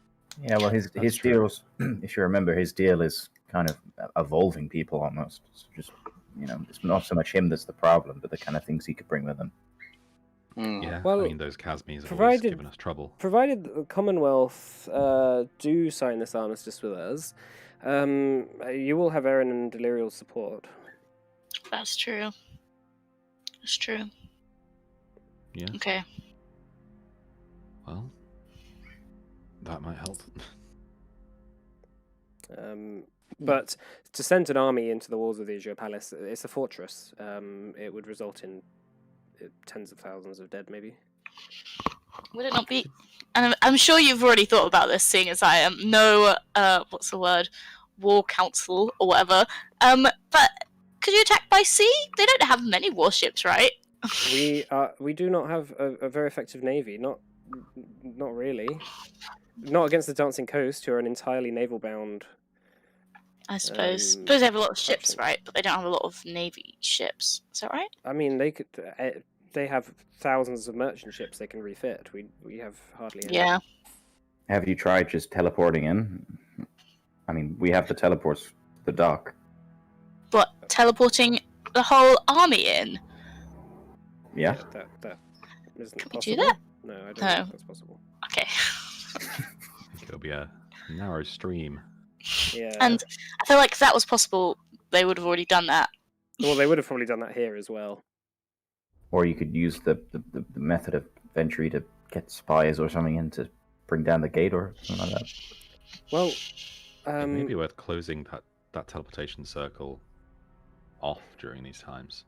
Yeah, well, his true. deals, if you remember, his deal is kind of evolving people almost. It's just, it's not so much him that's the problem, but the kind of things he could bring with him. Yeah, Well, I mean, those Casmies have always provided- given us trouble. Provided the Commonwealth do sign this armistice with us, you will have Erin and Delirial's support. That's true. That's true. Yeah, Okay. well, that might help. But to send an army into the walls of the Azure Palace, it's a fortress. It would result in tens of thousands of dead, maybe. Would it not be? And I'm sure you've already thought about this, seeing as I am no, what's the word, war council or whatever. But could you attack by sea? They don't have many warships, right? We do not have a very effective navy. Not really. Not against the Dancing Coast, who are an entirely naval-bound. I suppose. Um, Suppose they have a lot of ships, faction. right? But they don't have a lot of navy ships. Is that right? I mean, they could. They have thousands of merchant ships they can refit. We have hardly any. Yeah. Have you tried just teleporting in? I mean, we have the teleports to the dock. But teleporting the whole army in? Yeah. That isn't Can we possible. do that? No, I don't No. think that's possible. Okay. I think it'll be a narrow stream. Yeah. And I feel like if that was possible, they would have already done that. Well, they would have probably done that here as well. Or you could use the method of entry to get spies or something in to bring down the gate or something like that. Well, It may be worth closing that teleportation circle off during these times.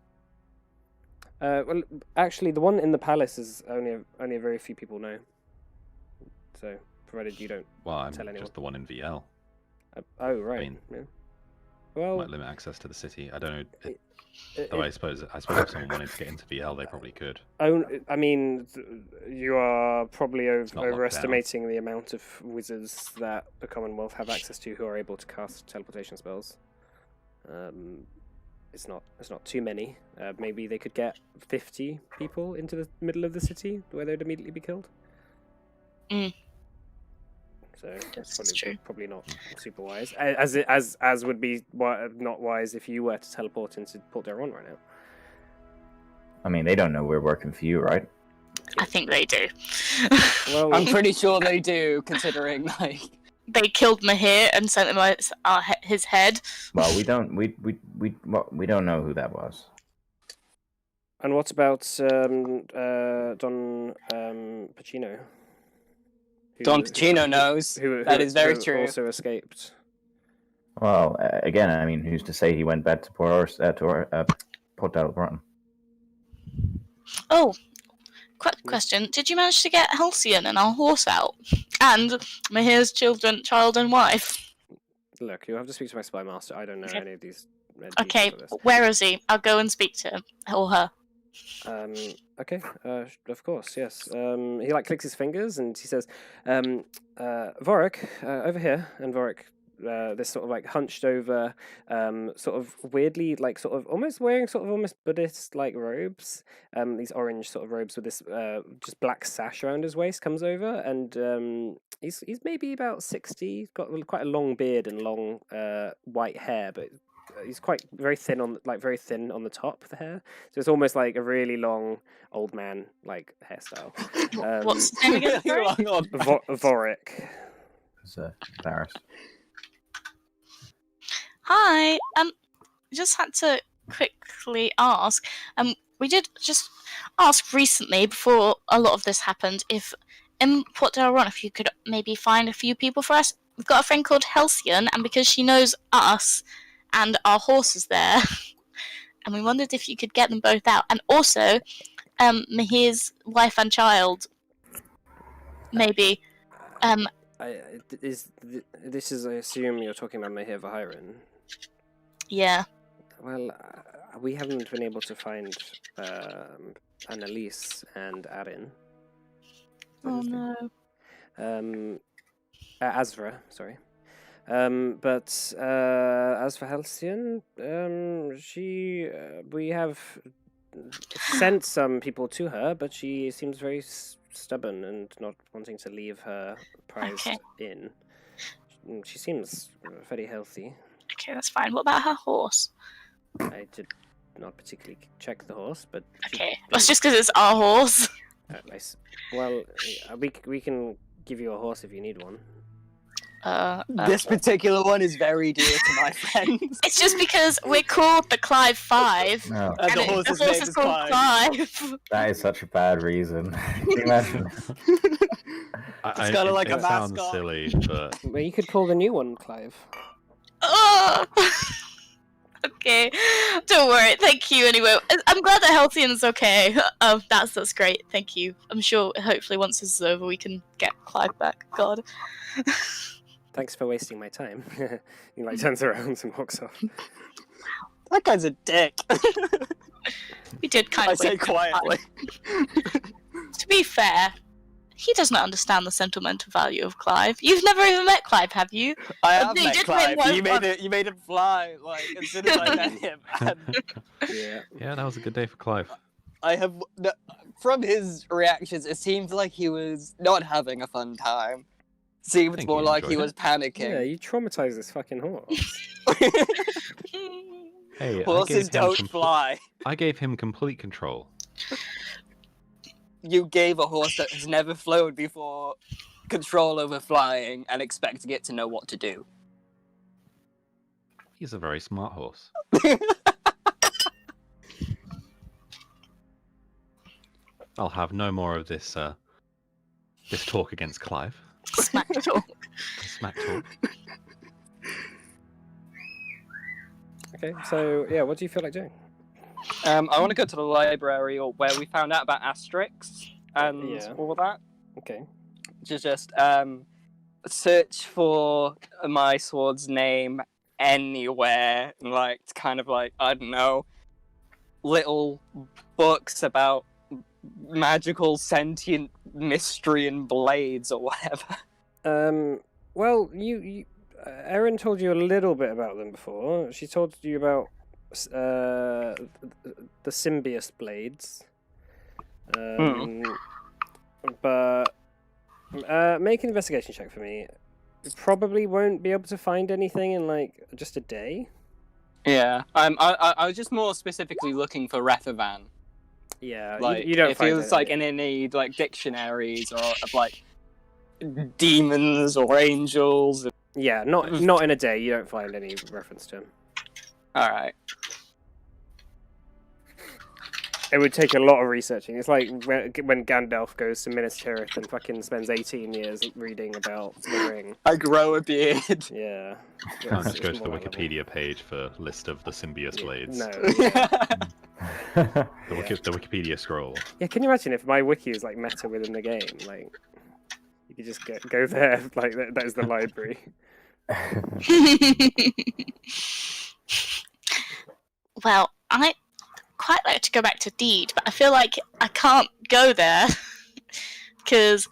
well, actually, the one in the palace is only a very few people know. So, provided you don't. Well, I'm Tell anyone. just the one in VL. Oh, right. mean, yeah. Well, Might limit access to the city. I don't know. it- Though I suppose if someone wanted to get into VL, they probably could. I mean, you are probably not locked down. overestimating the amount of wizards that the Commonwealth have access to who are able to cast teleportation spells. It's not too many. Maybe they could get 50 people into the middle of the city where they'd immediately be killed. Mm. So This that's is true. probably not super wise. As would be not wise if you were to teleport into Port d'Aron right now. I mean, they don't know we're working for you, right? I think they do. Well, I'm pretty sure they do, considering like They killed Mahir and sent him his head. Well, we don't know who that was. and what about Don Pacino? Don Pacino knows. That is very true. Also escaped. Well, again, I mean, who's to say he went back to Port d'Albron? Oh, quick question. Did you manage to get Halcyon and our horse out? And Mahir's child and wife? Look, you'll have to speak to my spy master. I don't know Okay. any of these. Okay, details of where is he? I'll go and speak to him. Or her. this. Okay. Of course. Yes. He clicks his fingers and he says, "Vorik, over here." And Vorik, this sort of hunched over, sort of weirdly, sort of almost wearing sort of almost Buddhist robes. These orange sort of robes with this just black sash around his waist comes over, and he's maybe about 60. He's got quite a long beard and long white hair, but he's quite very thin on the top of the hair, so it's almost like a really long old man like hairstyle. What's his name again? Sorry? Long old man. Vorik. It's embarrassed. Hi. Just had to quickly ask. We did just ask recently before a lot of this happened if in Port Delron, if you could maybe find a few people for us. We've got a friend called Halcyon, and because she knows us and our horses there, and we wondered if you could get them both out. And also, Mahir's wife and child, maybe. This is, I assume you're talking about Mahir Vahiran. Yeah. Well, we haven't been able to find Annalise and Arin. Oh no. Azra, sorry. But as for Halcyon, we have sent some people to her, but she seems very stubborn and not wanting to leave her prized inn. She seems very healthy. Okay, that's fine. What about her horse? I did not particularly check the horse, but Okay, that's just because it's our horse. Well, we can give you a horse if you need one. This particular one is very dear to my friends. It's just because we're called the Clive Five, No, And the horse's name is Clive. that is such a bad reason. Can you imagine? It's kinda like a it sounds mascot. silly, but Well, you could call the new one Clive. Oh! Okay, don't worry. Thank you. Anyway, I'm glad that Halcyon's okay. Oh, that's great. Thank you. I'm sure. Hopefully, once this is over, we can get Clive back. God. Thanks for wasting my time. He like turns around and walks off. That guy's a dick. We did kind I of. say waste our time. quietly. To be fair, he does not understand the sentimental value of Clive. You've never even met Clive, have you? I have You met did Clive. win You one. made him fly. Like as soon as I met him, and Yeah. yeah, that was a good day for Clive. I have from his reactions, it seems like he was not having a fun time. Seemed think more he like he enjoyed was it. panicking. Yeah, you traumatized this fucking horse. Hey, Horses don't fly. I gave him complete control. You gave a horse that has never flown before control over flying and expecting it to know what to do. He's a very smart horse. I'll have no more of this this talk against Clive. Smack talk. Smack talk. Okay, so yeah, what do you feel like doing? I want to go to the library or where we found out about Asterix and Yeah. all that. Okay. To just search for my sword's name anywhere, and like kind of like I don't know, little books about magical sentient mystery and blades or whatever. Well, Erin told you a little bit about them before. She told you about the Symbius blades. But make an investigation check for me. You probably won't be able to find anything in like just a day. Yeah, I was just more specifically looking for Rethavan. Yeah, Like you don't if find it was like in any like dictionaries or of like demons or angels. Yeah, not in a day. You don't find any reference to him. All right. It would take a lot of researching. It's like when Gandalf goes to Minas Tirith and fucking spends 18 years reading about the ring. I grow a beard. Yeah. Can't just go it's to the more like that. Wikipedia page for list of the Symbius blades. No. The Wikipedia scroll. Yeah, can you imagine if my wiki was like meta within the game? Like, you could just go there. Like that is the library. Well, I quite like to go back to Deed, but I feel like I can't go there because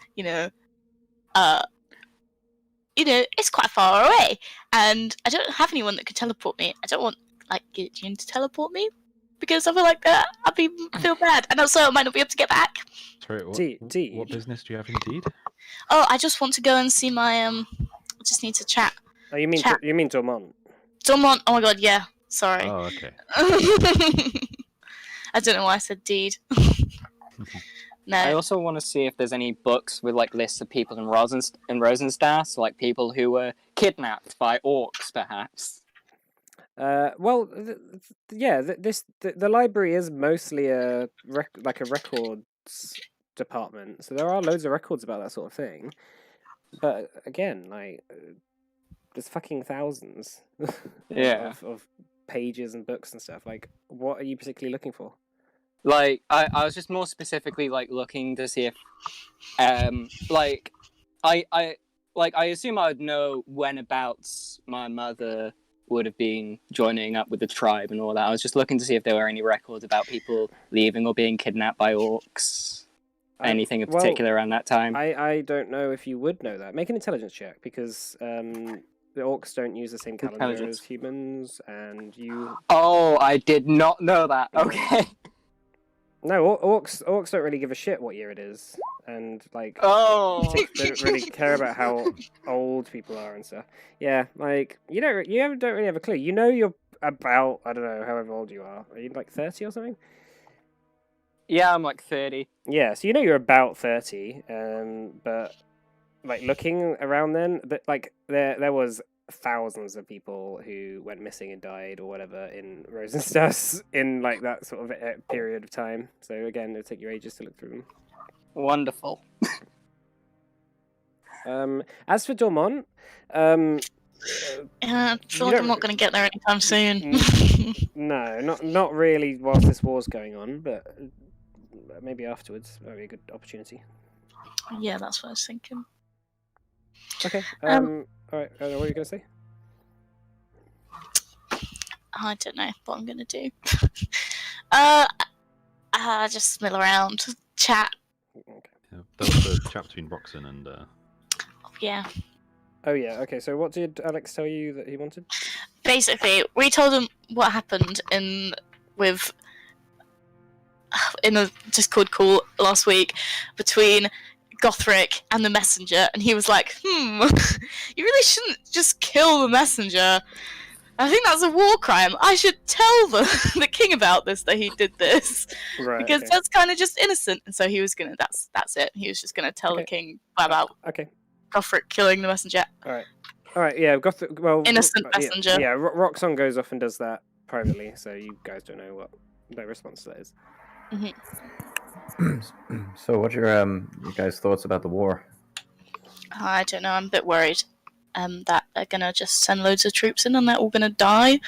it's quite far away, and I don't have anyone that could teleport me. I don't want like Gideon to teleport me because I feel like that I'd feel bad, and also I might not be able to get back. Sorry, what, Deed. what business do you have indeed? Oh, I just want to go and see my I just need to chat. Oh, you mean Chat. you mean Dormont? Dormont. Oh my god, yeah. Sorry. Oh, okay. I don't know why I said deed. No. I also want to see if there's any books with like lists of people in Rosenstadt, so, like people who were kidnapped by orcs, perhaps. Well, the library is mostly a records department, so there are loads of records about that sort of thing. But again, like, there's fucking thousands Yeah. of pages and books and stuff. Like, what are you particularly looking for? Like, I was just more specifically like looking to see if, like, I assume I would know when abouts my mother would have been joining up with the tribe and all that. I was just looking to see if there were any records about people leaving or being kidnapped by orcs. Anything in particular around that time? I don't know if you would know that. Make an intelligence check, because the orcs don't use the same calendar Intelligence. as humans, and you... Oh, I did not know that. Okay. No, orcs don't really give a shit what year it is, and like Oh. they don't really care about how old people are and stuff. Yeah, like you don't really have a clue. You know, you're about, I don't know, however old you are. Are you like 30 or something? Yeah, I'm like 30. Yeah, so you know you're about 30, but like looking around then, but like there was thousands of people who went missing and died or whatever in Rosenstadt in like that sort of period of time. So again, it'll take you ages to look through them. Wonderful. As for Dormont, I feel like I'm not going to get there anytime soon. no, not really whilst this war's going on, but maybe afterwards, might be a good opportunity. Yeah, that's what I was thinking. Okay. All right. What are you going to say? I don't know what I'm going to do. Just mill around, chat. Okay. Yeah, that was the chat between Roxanne and. Yeah. Oh yeah. Okay. So what did Alex tell you that he wanted? Basically, we told him what happened in a Discord call last week between Gothric and the messenger, and he was like, you really shouldn't just kill the messenger. I think that's a war crime. I should tell the king about this, that he did this. Right. Because okay. that's kind of just innocent. And so he was gonna, that's it. He was just gonna tell the king about Okay. Gothric killing the messenger. All right. Yeah. Innocent messenger. Yeah. Roxanne goes off and does that privately, so you guys don't know what their response to that is. So, what's your guys' thoughts about the war? I don't know, I'm a bit worried that they're gonna just send loads of troops in and they're all gonna die.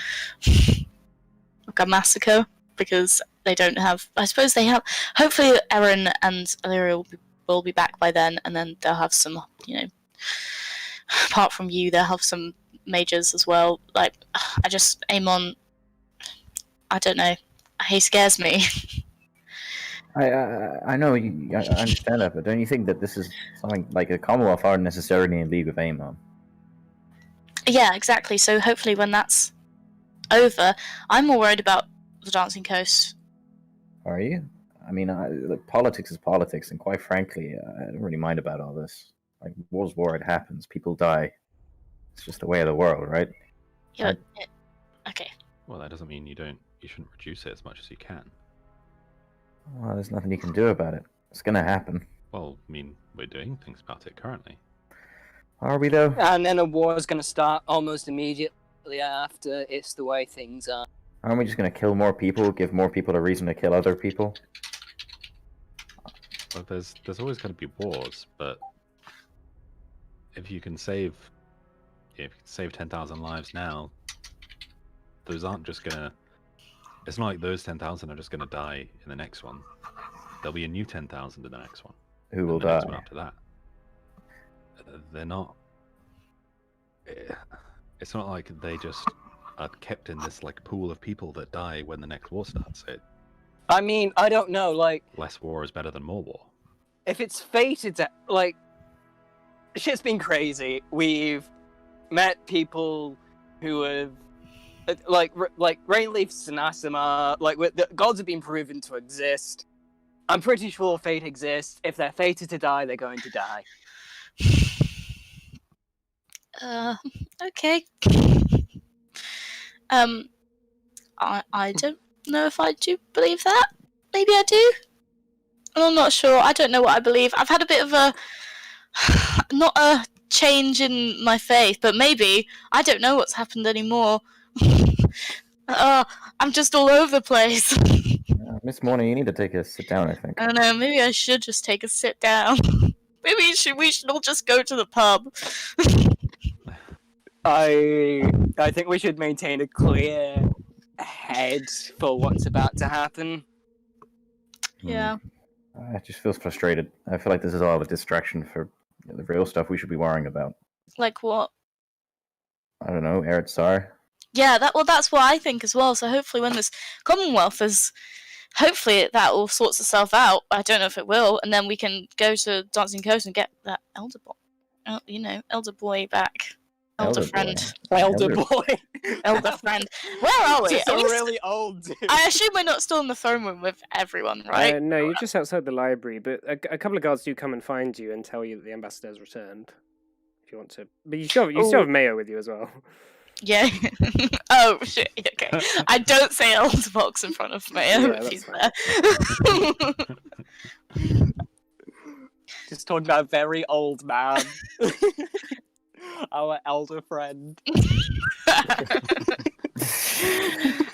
Like a massacre, because they don't have, I suppose they have, hopefully Eren and Illyria will be back by then, and then they'll have some, apart from you, they'll have some mages as well. Like, I just aim on, I don't know, he scares me. I know, I understand that, but don't you think that this is something like the Commonwealth aren't necessarily in league with Amon? Yeah, exactly. So hopefully when that's over, I'm more worried about the Dancing Coast. Are you? I mean, politics is politics, and quite frankly, I don't really mind about all this. Like, war's war, it happens. People die. It's just the way of the world, right? Yeah. Okay. Well, that doesn't mean you shouldn't reduce it as much as you can. Well, there's nothing you can do about it. It's gonna happen. Well, I mean, we're doing things about it currently. Are we, though? And then a war is going to start almost immediately after. It's the way things are. Aren't we just gonna kill more people, give more people a reason to kill other people? Well, there's always going to be wars, but if you can save 10,000 lives now, those aren't just gonna. It's not like those 10,000 are just gonna die in the next one. There'll be a new 10,000 in the next one. Who will and the next die? one after that. They're not. It's not like they just are kept in this like pool of people that die when the next war starts. I mean, I don't know, like, Less war is better than more war. if it's fated to, like, shit's been crazy. We've met people who have, like Rainleaf, Sanasima, like, the gods have been proven to exist. I'm pretty sure fate exists. If they're fated to die, they're going to die. Okay. I don't know if I do believe that. Maybe I do. I'm not sure. I don't know what I believe. I've had a bit of a not a change in my faith, but maybe I don't know what's happened anymore. I'm just all over the place. Miss Morning, you need to take a sit down, I think. I don't know. Maybe I should just take a sit down. Maybe we should all just go to the pub. I think we should maintain a clear head for what's about to happen. Yeah. I just feels frustrated. I feel like this is all a distraction for the real stuff we should be worrying about. Like what? I don't know, Eretz Tsar. Yeah, that's what I think as well. So hopefully when this Commonwealth is, hopefully that all sorts itself out. I don't know if it will, and then we can go to Dancing Coast and get that elder boy, elder boy back. Elder friend. Elder boy. Elder friend. Where are we? Just Are a we really old dude. I assume we're not still in the throne room with everyone, right? No, you're just outside the library, but a couple of guards do come and find you and tell you that the ambassador has returned. If you want to, but you still have Mayo with you as well. Yeah. Oh shit. Okay. I don't say elder box in front of Mayo if he's there. Just talking about a very old man. Our elder friend.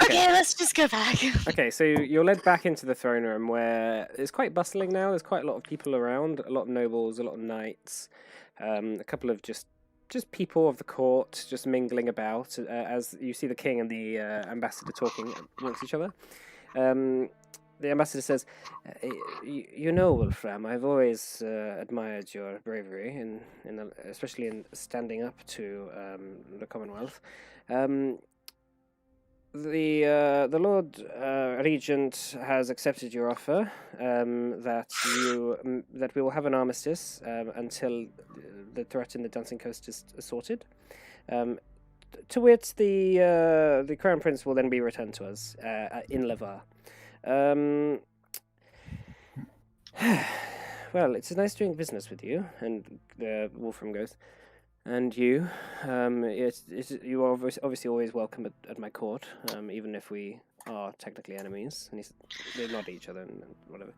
Okay, let's just go back. Okay, so you're led back into the throne room where it's quite bustling now. There's quite a lot of people around, a lot of nobles, a lot of knights, a couple of just people of the court just mingling about as you see the king and the ambassador talking amongst each other. The ambassador says, "You know, Wolfram, I've always admired your bravery, especially in standing up to the Commonwealth. The Lord Regent has accepted your offer that we will have an armistice until the threat in the Dancing Coast is sorted. To wit, the Crown Prince will then be returned to us in Lavar. Well, it's nice doing business with you." And Wolfram goes, "And you, you are obviously always welcome at my court, even if we are technically enemies." And they nod at each other and whatever.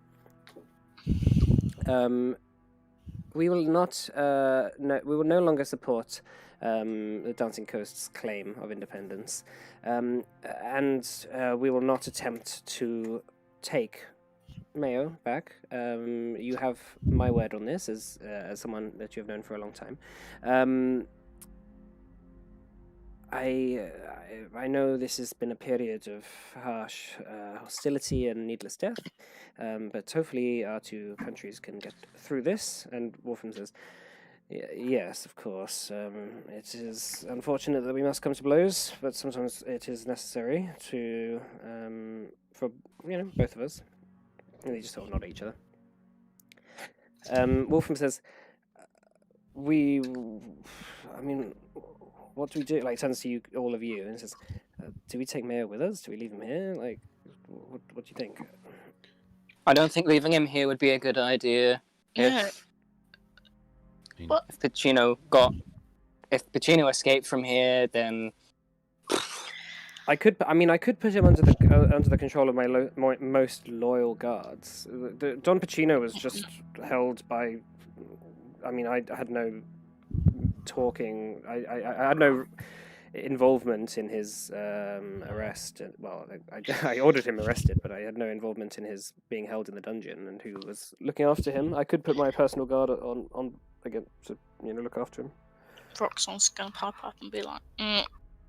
We will not. We will no longer support the Dancing Coast's claim of independence, and we will not attempt to take Mayo back. You have my word on this, as someone that you have known for a long time. I know this has been a period of harsh hostility and needless death, but hopefully our two countries can get through this." And Wolfram says, "Yes, of course. It is unfortunate that we must come to blows, but sometimes it is necessary to for both of us." And they just sort of nod at each other. Wolfram says, what do we do? Like, turns to you, all of you, and says, "Do we take Mayo with us? Do we leave him here? Like, what do you think?" I don't think leaving him here would be a good idea. Yeah. If Pacino escaped from here, then I could put him under the control of my most loyal guards. Don Pacino was just held by. I had no talking. I had no involvement in his arrest. Well, I ordered him arrested, but I had no involvement in his being held in the dungeon and who was looking after him. I could put my personal guard on again to look after him. Roxon's gonna pop up and be like,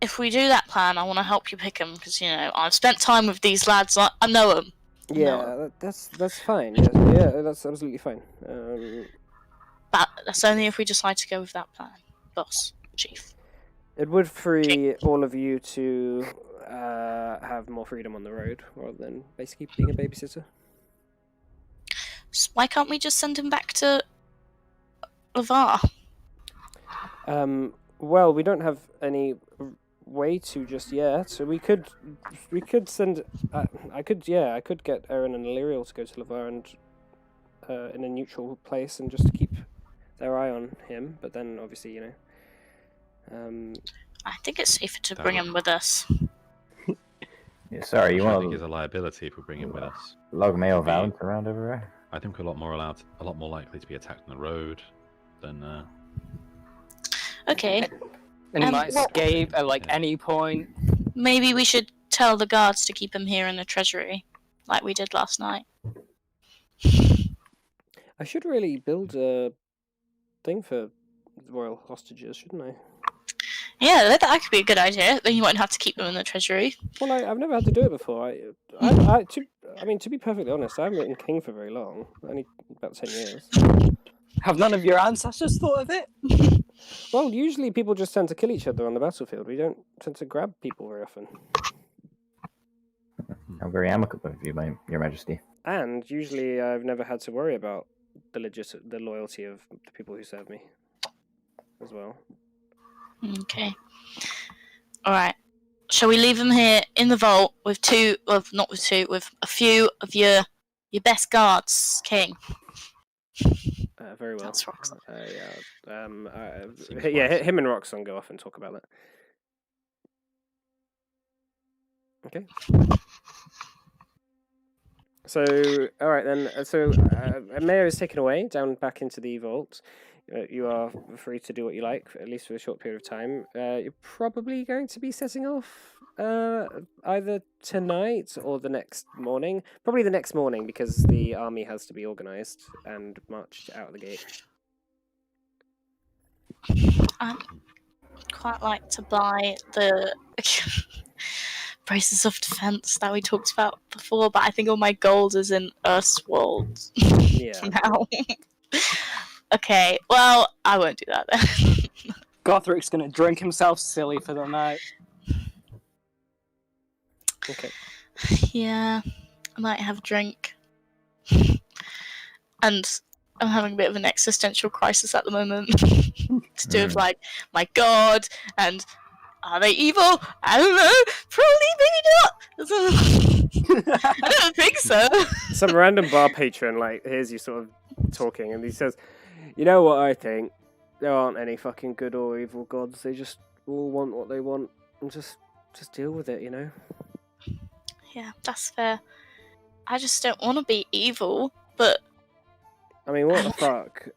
"If we do that plan, I want to help you pick them because I've spent time with these lads. I know them." Yeah, that's fine. Yeah, that's absolutely fine. But that's only if we decide to go with that plan, boss, chief. It would free all of you to have more freedom on the road rather than basically being a babysitter. So why can't we just send him back to Lavar? Well, we don't have any way to just yet. So we could send. I could get Aaron and Illyriel to go to Lavar and in a neutral place and just to keep their eye on him. But then, obviously, I think it's safer to bring him with us. Yeah, sorry, you I want think is to a liability if we bring him with us. log mail We- Valent around everywhere? I think we're a lot more likely to be attacked on the road than. Okay, And he might well- escape at like Yeah. any point. maybe we should tell the guards to keep him here in the treasury, like we did last night. I should really build a thing for royal hostages, shouldn't I? Yeah, that could be a good idea. Then you won't have to keep them in the treasury. Well, I've never had to do it before. I mean, to be perfectly honest, I haven't written king for very long. Only about 10 years. Have none of your ancestors thought of it? Well, usually people just tend to kill each other on the battlefield. We don't tend to grab people very often. I'm very amicable of you, Your Majesty. And usually I've never had to worry about the loyalty of the people who serve me as well. Okay. Alright. Shall we leave him here in the vault with with a few of your best guards, King? Very well. That's Roxanne. Seems Yeah, wise. him and Roxanne go off and talk about that. Okay. So, all right then. So, Mayor is taken away down back into the vault. You are free to do what you like, at least for a short period of time. You're probably going to be setting off either tonight or the next morning. Probably the next morning because the army has to be organised and marched out of the gate. I'd quite like to buy the braces of defense that we talked about before, but I think all my gold is in Earthswold Yeah. now. Okay, well, I won't do that then. Gothric's gonna drink himself silly for the night. Okay. Yeah, I might have a drink. And I'm having a bit of an existential crisis at the moment to do with like my god and are they evil? I don't know. Probably maybe not. I don't think so. Some random bar patron hears you sort of talking, and he says, "You know what I think? There aren't any fucking good or evil gods. They just all want what they want, and just deal with it, you know." Yeah, that's fair. I just don't want to be evil, but I mean, what the fuck?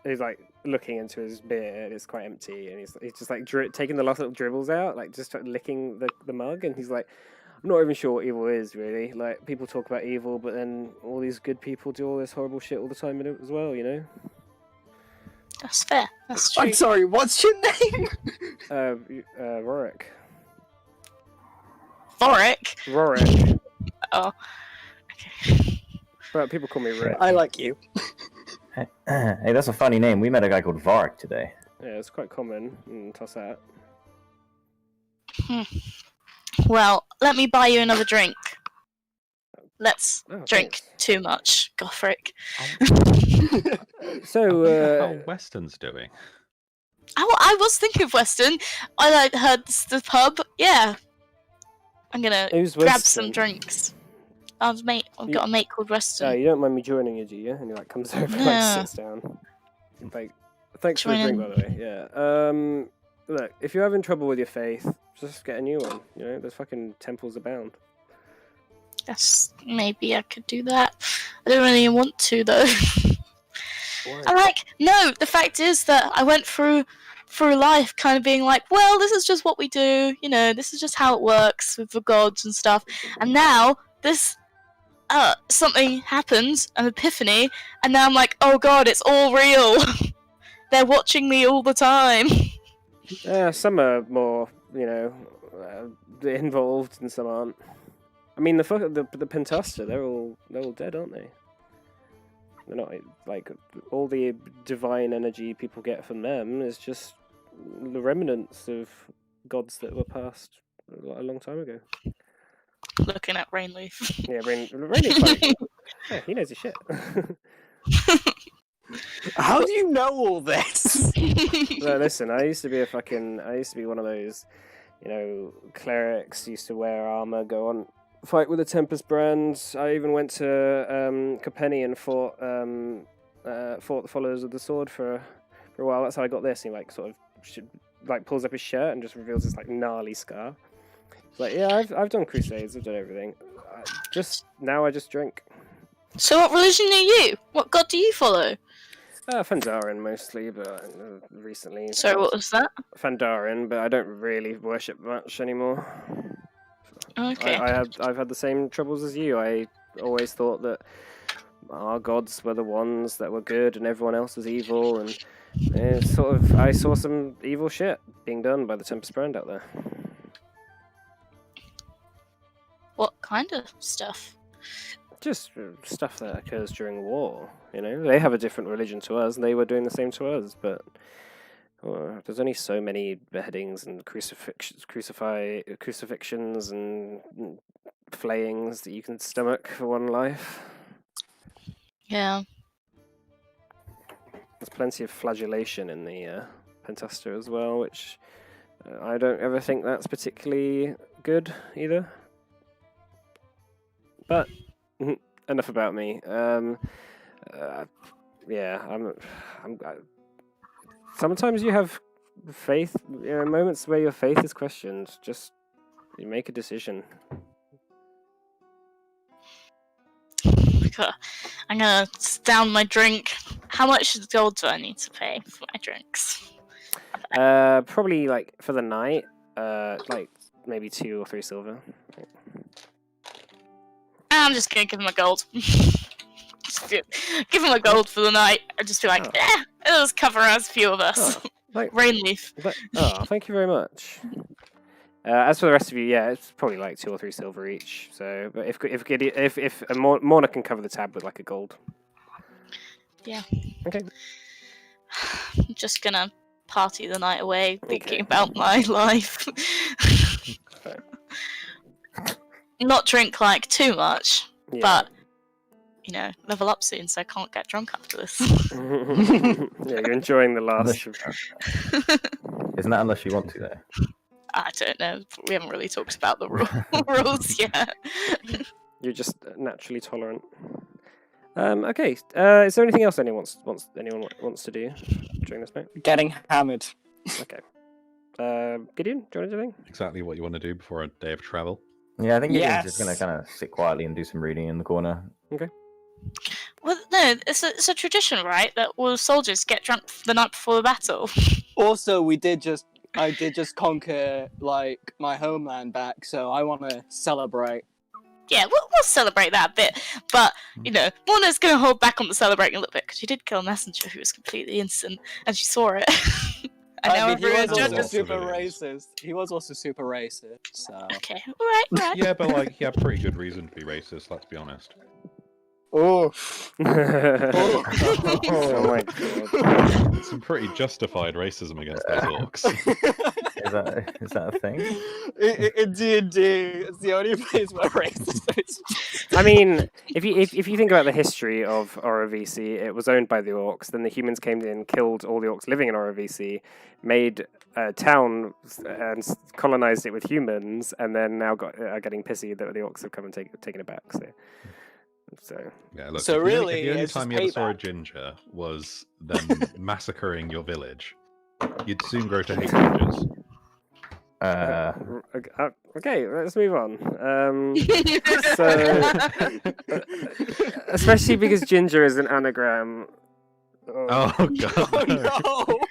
He's like looking into his beer, and it's quite empty, and he's just like taking the last little dribbles out, like just licking the mug, and he's like, "I'm not even sure what evil is really. Like people talk about evil, but then all these good people do all this horrible shit all the time as well, you know." that's fair. That's true. I'm sorry, what's your name? Rorik. Vorik. Oh. Okay. But people call me Rick. I like you. Hey, that's a funny name. We met a guy called Vark today. Yeah, it's quite common in Tossat. Well, let me buy you another drink. Let's Oh, drink too much, Gothric. So, How Weston's doing? I was thinking of Weston. I heard the pub. Yeah, I'm gonna who's grab Weston? some drinks. I've got a mate called Weston. You don't mind me joining you, do you? And he like comes over, No. like sits down. Like, thanks for the drink, by the way. Yeah. Look, if you're having trouble with your faith, just get a new one. You know, there's fucking temples abound. Yes, maybe I could do that. I don't really want to though. The fact is that I went through life kind of being like, well, this is just what we do. You know, this is just how it works with the gods and stuff. And now this. Something happens, an epiphany, and now I'm like, oh god, it's all real. They're watching me all the time. Some are more, you know, involved, and some aren't. I mean, the Pentasta, they're all dead, aren't they? They're not like all the divine energy people get from them is just the remnants of gods that were passed a long time ago. Looking at Rainleaf. Yeah, Rainleaf's fine. Yeah, he knows his shit. How do you know all this? No, listen, I used to be one of those, you know, clerics. Used to wear armor, go on fight with the Tempest brands. I even went to Capenny and fought the followers of the sword for a while. That's how I got this. He like sort of pulls up his shirt and just reveals this like gnarly scar. It's like, yeah, I've done crusades, I've done everything. I just drink. So what religion are you? What god do you follow? Fandaren mostly, but recently. Sorry, what was that? Fandaren, but I don't really worship much anymore. Okay. I've had the same troubles as you. I always thought that our gods were the ones that were good and everyone else was evil, and I saw some evil shit being done by the Tempest Brand out there. What kind of stuff? Just stuff that occurs during war. You know, they have a different religion to us, and they were doing the same to us. But there's only so many beheadings and crucifixions and flayings that you can stomach for one life. Yeah. There's plenty of flagellation in the Pentasta as well, which I don't ever think that's particularly good either. But enough about me. Sometimes you have faith, moments where your faith is questioned. Just you make a decision. I'm gonna down my drink. How much gold do I need to pay for my drinks? Probably like for the night, like maybe 2 or 3 silver. I'm just gonna give him a gold. Give him a gold for the night. I'd just be like, it'll just cover us, a few of us. Rainleaf. Thank you very much. As for the rest of you, yeah, it's probably like 2 or 3 silver each. So, but if Morna can cover the tab with like a gold. Yeah. Okay. I'm just gonna party the night away, thinking about my life. Not drink like too much, but level up soon, so I can't get drunk after this. Yeah, you're enjoying the last. Isn't that unless you want to, though? I don't know. We haven't really talked about the rules yet. You're just naturally tolerant. Okay. Is there anything else anyone wants to do during this night? Getting hammered. Okay. Gideon, do you want to do anything? Exactly what you want to do before a day of travel. Yeah, I think Gideon's just going to kind of sit quietly and do some reading in the corner. Okay. Well, no, it's a tradition, right? That all soldiers get drunk the night before the battle. Also, I did just conquer like my homeland back, so I want to celebrate. Yeah, we'll celebrate that a bit, but Morna's going to hold back on the celebrating a little bit because she did kill a messenger who was completely innocent, and she saw it. I mean, he was everyone's also judging. super racist. He was also super racist. So. Okay, right. Yeah, but like he had pretty good reason to be racist. Let's be honest. Oh. Oh my god. Some pretty justified racism against those orcs. Is that a thing? In D&D, it's the only place where racism is. I mean, if you think about the history of Orovisi, it was owned by the orcs. Then the humans came in, killed all the orcs living in Orovisi, made a town and colonized it with humans, and then now are getting pissy that the orcs have come and taken it back. So yeah, look. So if really, the only it's time just you ever saw a payback. ginger was them massacring your village, you'd soon grow to hate gingers. Okay, let's move on. Especially because ginger is an anagram. Oh god. Oh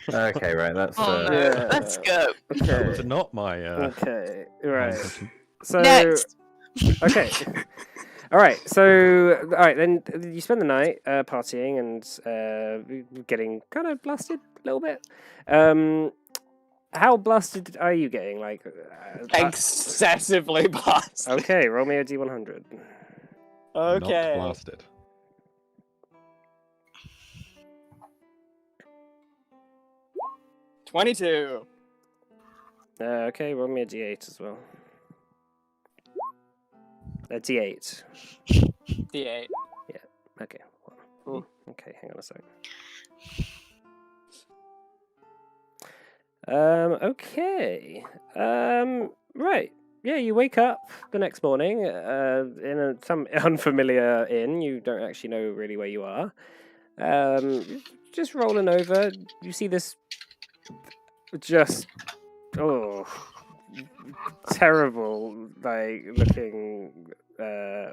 no! Okay, right. That's Oh, no. Yeah. Let's go. Okay. It's not my. Okay. my Right. intention. So. Next. Okay. All right. So, all right. Then you spend the night partying and getting kind of blasted a little bit. How blasted are you getting? Like Excessively blasted. Okay, roll me a d100. Okay. Not blasted. $22. Okay, roll me a d8 as well. A d8. D8. Okay. Ooh. Okay, hang on a second. Okay. Right. Yeah, you wake up the next morning in some unfamiliar inn. You don't actually know really where you are. Just rolling over, you see this terrible, like looking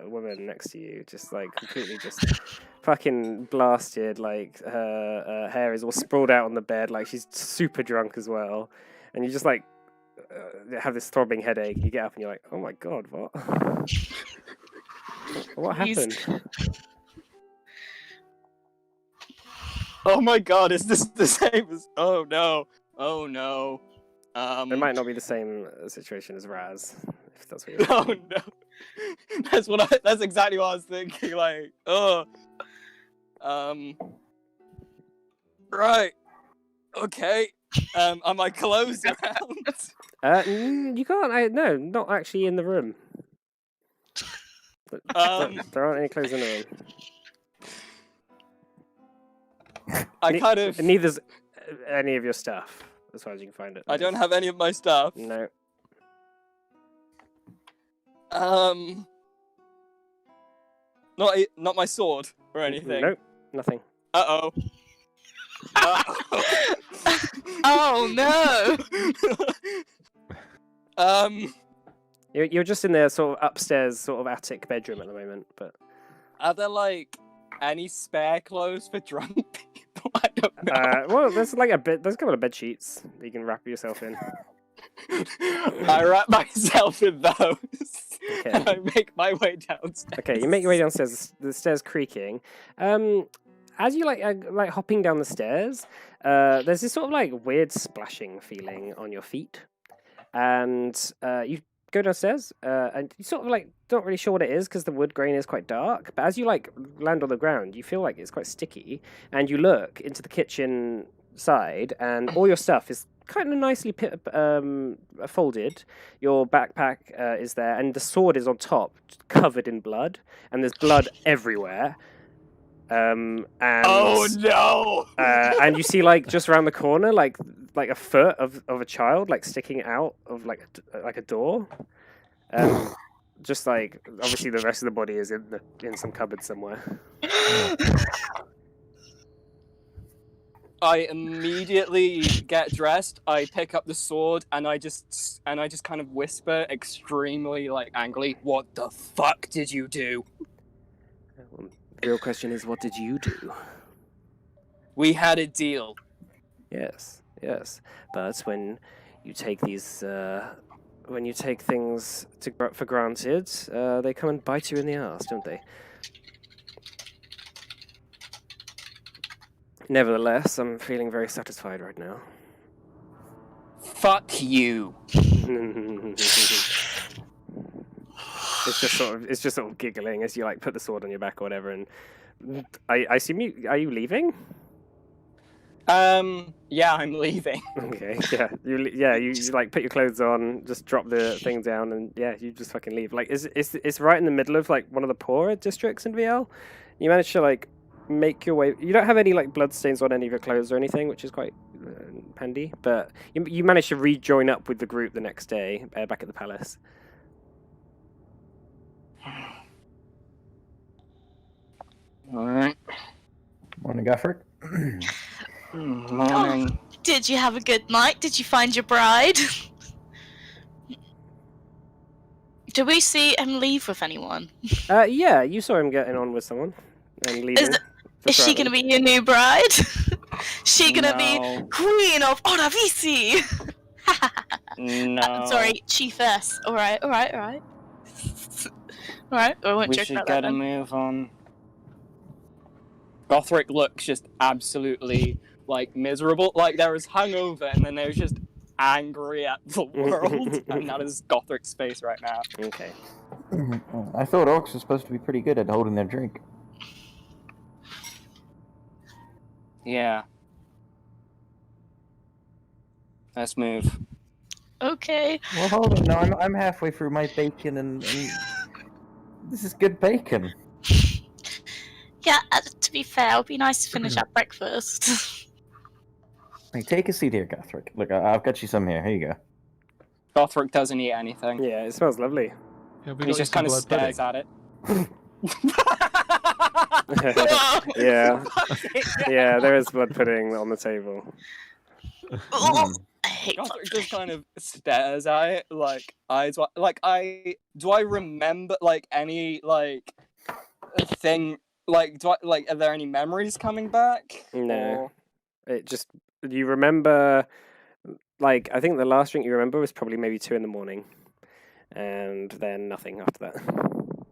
woman next to you, just like completely just fucking blasted. Like her hair is all sprawled out on the bed, like she's super drunk as well, and you just like have this throbbing headache. You get up and you're like, oh my god, what? What happened? Oh my god, is this the same as... Oh no. Oh no. It might not be the same situation as Raz, if that's what you're Oh no. That's exactly what I was thinking, like, Right. Okay. Are my clothes around? You can't. No, not actually in the room. There aren't any clothes in the room. I kind of... Neither's any of your stuff, as far as you can find it. I don't have any of my stuff. No. Not my sword or anything. Nope. Nothing. Uh-oh. Oh no! You're just in the sort of upstairs, sort of attic bedroom at the moment, but Are there, like, any spare clothes for drunk people? I don't know. well, there's like there's a couple of bed sheets that you can wrap yourself in. I wrap myself in those. Okay. And I make my way downstairs. Okay, you make your way downstairs. The stairs creaking. As you like hopping down the stairs, there's this sort of like weird splashing feeling on your feet, and you go downstairs, and you sort of like not really sure what it is because the wood grain is quite dark. But as you like land on the ground, you feel like it's quite sticky, and you look into the kitchen side, and all your stuff is kind of nicely folded. Your backpack is there, and the sword is on top, covered in blood, and there's blood everywhere. And Oh no! and you see like just around the corner, like a foot of a child like sticking out of like a door. Just like obviously the rest of the body is in some cupboard somewhere. I immediately get dressed. I pick up the sword and I just kind of whisper extremely like angrily, "What the fuck did you do?" The real question is, what did you do? We had a deal. Yes. But when you take these, when you take things for granted, they come and bite you in the ass, don't they? Nevertheless, I'm feeling very satisfied right now. Fuck you. It's just sort of giggling as you like put the sword on your back or whatever. And I assume are you leaving? Yeah, I'm leaving. Okay, yeah. You like put your clothes on, just drop the thing down, and yeah, you just fucking leave. Like it's right in the middle of like one of the poorer districts in VL. You manage to like make your way. You don't have any like blood stains on any of your clothes or anything, which is quite handy. But you manage to rejoin up with the group the next day back at the palace. Alright. Morning, Guthric. Morning. Did you have a good night? Did you find your bride? Did we see him leave with anyone? Yeah, you saw him getting on with someone and leaving. Is she gonna be your new bride? She gonna be No. Queen of Oravisi? No. Sorry, Chiefess. Alright. Alright, I won't We joke should about get that a then. move on. Gothric looks just absolutely like miserable. Like there was hungover and then there was just angry at the world. And that is Gothric's face right now. Okay. I thought orcs were supposed to be pretty good at holding their drink. Yeah. Let's move. Okay. Well, hold on. No, I'm halfway through my bacon, and this is good bacon. Yeah, to be fair, it would be nice to finish up breakfast. Hey, take a seat here, Guthric. Look, I've got you some here. Here you go. Gothric doesn't eat anything. Yeah, it smells lovely. Yeah, we He got just you kind of some blood stares at it. Yeah, there is blood pudding on the table. Oh, I hate Gothric fluctuation. just kind of stares at it, like eyes. Like do I remember like any like thing? Like are there any memories coming back? No. Or... It just you remember. Like I think the last drink you remember was probably maybe 2 a.m, and then nothing after that.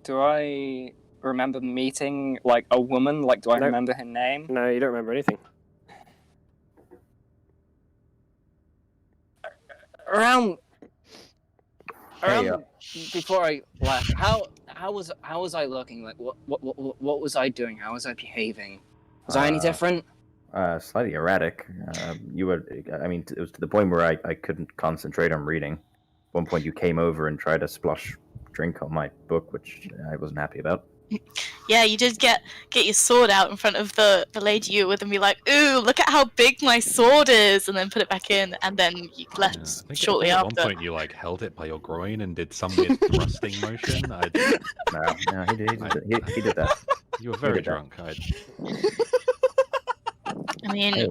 Do I remember meeting like a woman? Like, do I Nope. remember her name? No, you don't remember anything. Around Hey, before I left, how was I looking? Like, what was I doing? How was I behaving? Was I any different? Slightly erratic. You were. I mean, it was to the point where I couldn't concentrate on reading. At one point, you came over and tried to splosh drink on my book, which I wasn't happy about. Yeah, you did get your sword out in front of the lady you were with and be like, ooh, look at how big my sword is, and then put it back in, and then you left Yeah, I think shortly at after. one point you like held it by your groin and did some weird thrusting motion. No, he did that. You were very did that. drunk. I mean, Hey,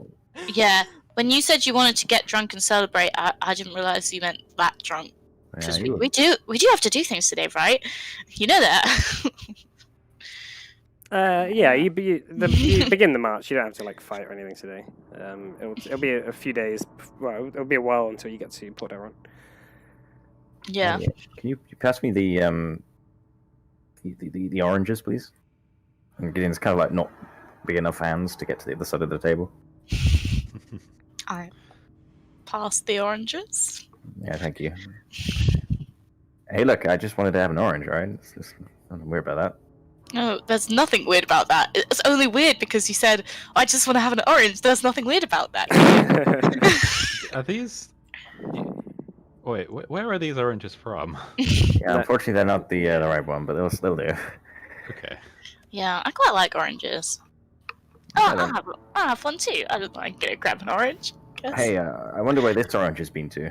yeah, when you said you wanted to get drunk and celebrate, I didn't realize you meant that drunk. yeah, Because you were- we do have to do things today, right? You know that. Yeah, you begin the march. You don't have to like fight or anything today. It'll be a few days. Well, it'll be a while until you get to Port Elrond. Yeah. Hey, can you pass me the oranges, please? And Gideon's kind of like not big enough hands to get to the other side of the table. I passed the oranges. Yeah, thank you. Hey, look, I just wanted to have an orange, right? It's just nothing weird about that. No, there's nothing weird about that. It's only weird because you said, I just want to have an orange. There's nothing weird about that. Are these? Wait, where are these oranges from? Yeah, unfortunately, they're not the right one, but they'll still do. Okay. Yeah, I quite like oranges. Oh, I don't- I'll have one too. I don't mind going to grab an orange. Guess. Hey, I wonder where this orange has been to.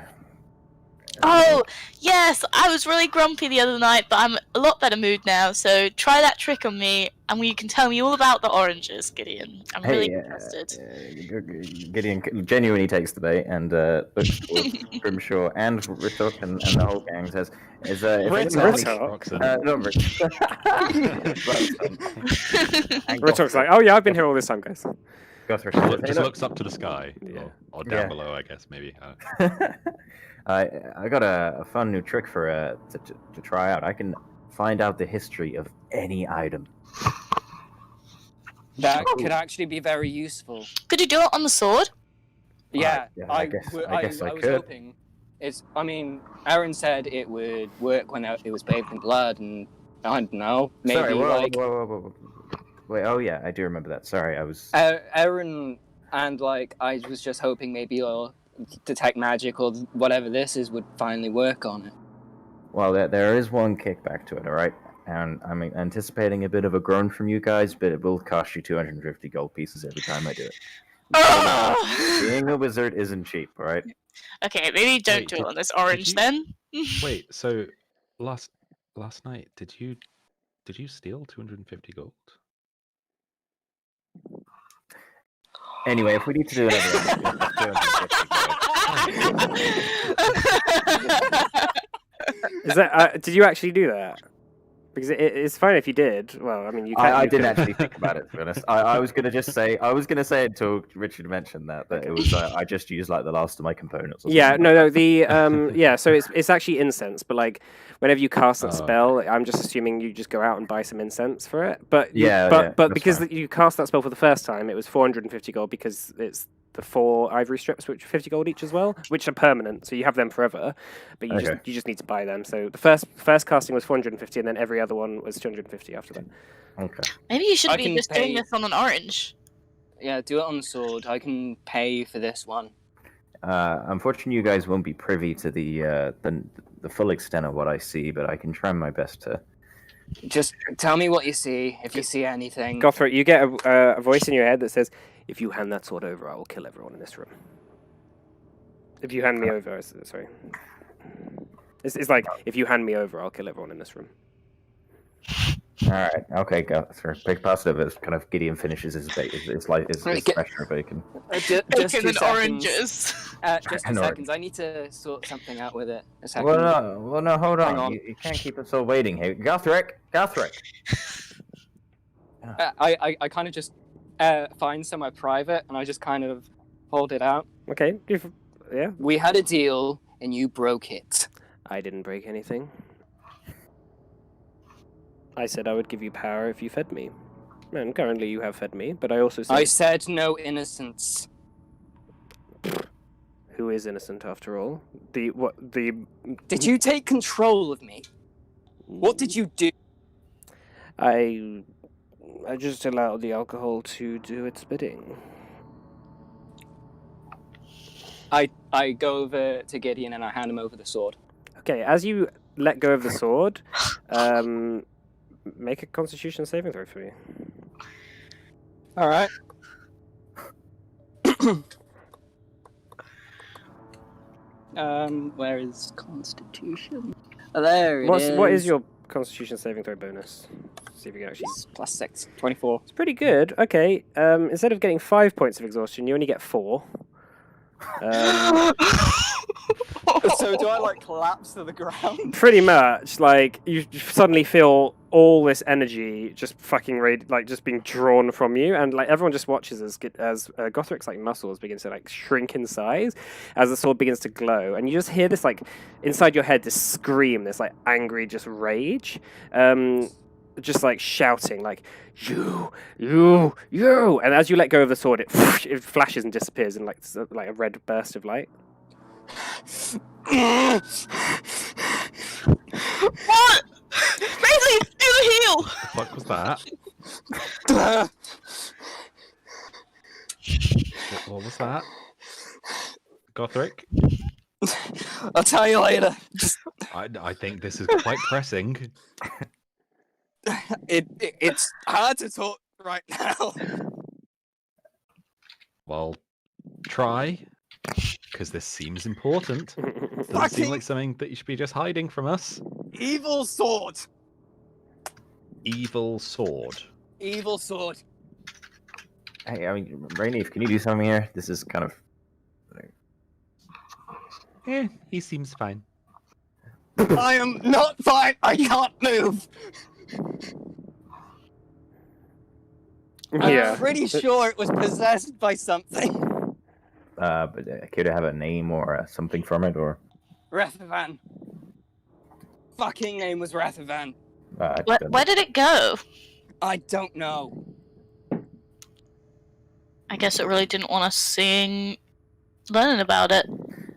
Oh, yes, I was really grumpy the other night, but I'm a lot better mood now, so try that trick on me, and you can tell me all about the oranges, Gideon. I'm really interested. Gideon genuinely takes the bait and looks towards Grimshaw and Ritok and the whole gang says, if anyone has any- Ritok? not Ritok. Ritok's like, oh yeah, I've been here all this time, guys. Gothric Just, says, "Hey, just look." looks up to the sky, Yeah. or down Yeah. below, I guess maybe. I got a fun new trick for to try out. I can find out the history of any item. That could actually be very useful. Could you do it on the sword? Yeah, yeah, I I guess I was could. hoping. I mean, Aaron said it would work when it was bathed in blood, and I don't know, maybe Sorry, like wait. Oh yeah, I do remember that. Sorry, I was. Aaron and like I was just hoping maybe you'll detect magic or whatever this is would finally work on it. Well, there is one kickback to it, all right. And I'm anticipating a bit of a groan from you guys, but it will cost you 250 gold pieces every time I do it. Oh! Being a wizard isn't cheap, all right? Okay, maybe don't Wait, do it did- on this orange you- then. Wait, so last night did you steal 250 gold? Anyway, if we need to do another one, it's 250 gold. Is that? Did you actually do that? Because it's fine if you did. Well, I mean, you. I you didn't could- actually think about it, to be honest. I was gonna just say until Richard mentioned that it was I just used like the last of my components. Or Yeah, something no, like no. Yeah. So it's actually incense, but like whenever you cast that Oh, spell, I'm just assuming you just go out and buy some incense for it. But Yeah, but yeah, but that's because fine. you cast that spell for the first time, it was 450 gold because it's the 4 ivory strips, which are 50 gold each as well, which are permanent, so you have them forever. But you Okay. just need to buy them. So the first casting was 450, and then every other one was 250 after that. Okay. Maybe you should I be can just doing pay- this on an orange. Yeah, do it on the sword. I can pay for this one. Unfortunately, you guys won't be privy to the full extent of what I see, but I can try my best to. Just tell me what you see, if you see anything. Gothric, you get a voice in your head that says, "If you hand that sword over, I will kill everyone in this room." If you hand me over, sorry. It's like, if you hand me over, I'll kill everyone in this room. All right. Okay, go through. Big positive as kind of Gideon finishes his special bacon. Just Bacon 2 and seconds. oranges. Just 2 And seconds. I need to sort something out with it. A second. Well, no, hold Hang on. on. You can't keep us all waiting here. Gothric. I kind of just find somewhere private and I just kind of hold it out. Okay. Yeah. We had a deal and you broke it. I didn't break anything. I said I would give you power if you fed me. And currently you have fed me, but I also said... I said no innocence. Who is innocent after all? The... Did you take control of me? What did you do? I just allowed the alcohol to do its bidding. I go over to Gideon and I hand him over the sword. Okay, as you let go of the sword, make a Constitution saving throw for me. All right. Where is Constitution? Oh, there it is. What is your Constitution saving throw bonus? See if you can actually... +6, 24. It's pretty good. Okay, instead of getting 5 points of exhaustion, you only get 4. So do I collapse to the ground? Pretty much, you suddenly feel all this energy just fucking just being drawn from you, and everyone just watches as Gothric's muscles begin to shrink in size as the sword begins to glow, and you just hear this inside your head this scream, this angry just rage, just shouting you, and as you let go of the sword, it flashes and disappears in a red burst of light. What? Rayleigh, do the heal! What was that? What was that? Gothric? I'll tell you later. I think this is quite pressing. It's hard to talk right now. Well, try. Because this seems important. Doesn't seem like something that you should be just hiding from us. Evil sword. Evil sword. Evil sword. Hey, Rainleaf, can you do something here? This is kind of... He seems fine. I am not fine. I can't move. Yeah. I'm pretty sure it was possessed by something. But care to have a name or something from it, or? Rathavan. Fucking name was Rathavan. Where did it go? I don't know. I guess it really didn't want us learning about it.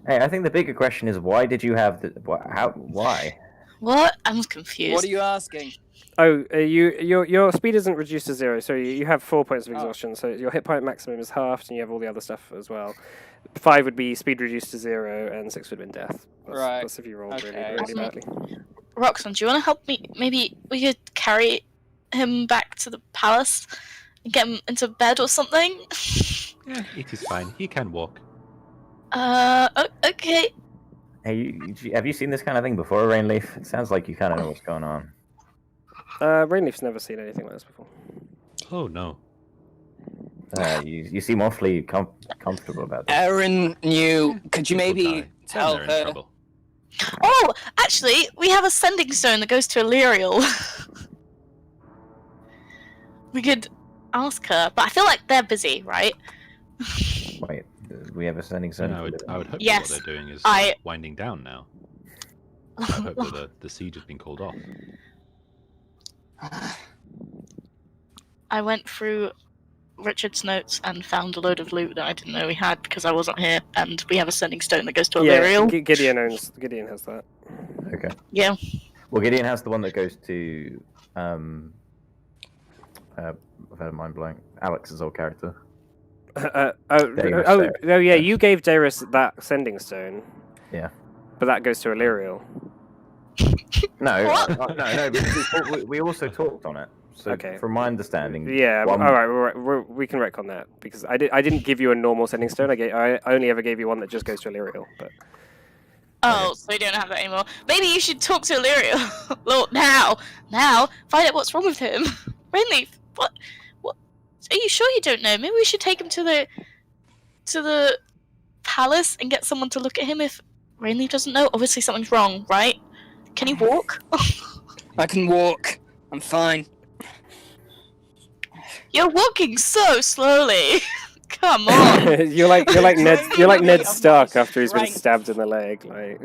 Hey, I think the bigger question is why did you have the... Why? What? I'm confused. What are you asking? Oh, your speed isn't reduced to 0, so you have 4 points of exhaustion. So your hit point maximum is halved, and you have all the other stuff as well. 5 would be speed reduced to 0, and 6 would have been death. That's if you rolled really badly. Roxanne, do you want to help me? Maybe we could carry him back to the palace and get him into bed or something? Yeah, it is fine. He can walk. Okay. Hey, have you seen this kind of thing before, Rainleaf? It sounds like you kind of know what's going on. Rainleaf's never seen anything like this before. Oh, no. You seem awfully comfortable about this. Erin knew. Could you People maybe die. tell Then they're in her? trouble. Oh, actually, we have a sending stone that goes to Illyriel. We could ask her, but I feel like they're busy, right? Wait, we have a sending And zone. I would hope Yes, that what they're doing is I- winding down now. I hope that the siege has been called off. I went through Richard's notes and found a load of loot that I didn't know we had because I wasn't here, and we have a sending stone that goes to Illyriel. Gideon has that. Okay. Yeah. Well, Gideon has the one that goes to I've had a mind blank. Alex's old character. Yeah, you gave Darius that sending stone. Yeah. But that goes to Illyriel. No, What? no. Because we also talked on it. So, Okay. from my understanding, Yeah, one- all right, we can wreck on that because I didn't give you a normal sending stone. I only ever gave you one that just goes to Illyriel. But Oh, so you don't have that anymore. Maybe you should talk to Illyrio. Lord, now, find out what's wrong with him. Renly, what? Are you sure you don't know? Maybe we should take him to the palace and get someone to look at him if Renly doesn't know. Obviously, something's wrong, right? Can he walk? I can walk. I'm fine. You're walking so slowly. Come on. you're like Tiny Ned bit of Stark my after he's been strength. stabbed in the leg. Like,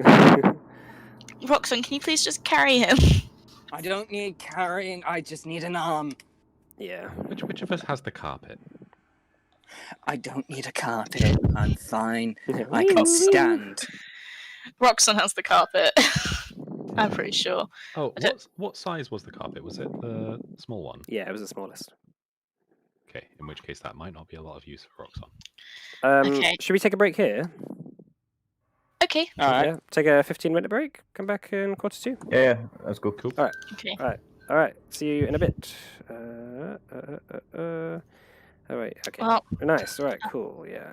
Roxanne, can you please just carry him? I don't need carrying. I just need an arm. yeah. Which of us has the carpet? I don't need a carpet. I'm fine. I can stand. Roxanne has the carpet. I'm pretty sure. Oh, I don't- what size was the carpet? Was it the small one? Yeah, it was the smallest. Okay, in which case that might not be a lot of use for Roxanne. Okay. Should we take a break here? Okay. All right. Yeah. Take a 15-minute break. Come back in 1:45. Yeah, that's cool. Cool. Okay. All right. See you in a bit. All right. Okay. Well, Nice. All right. Cool. Yeah.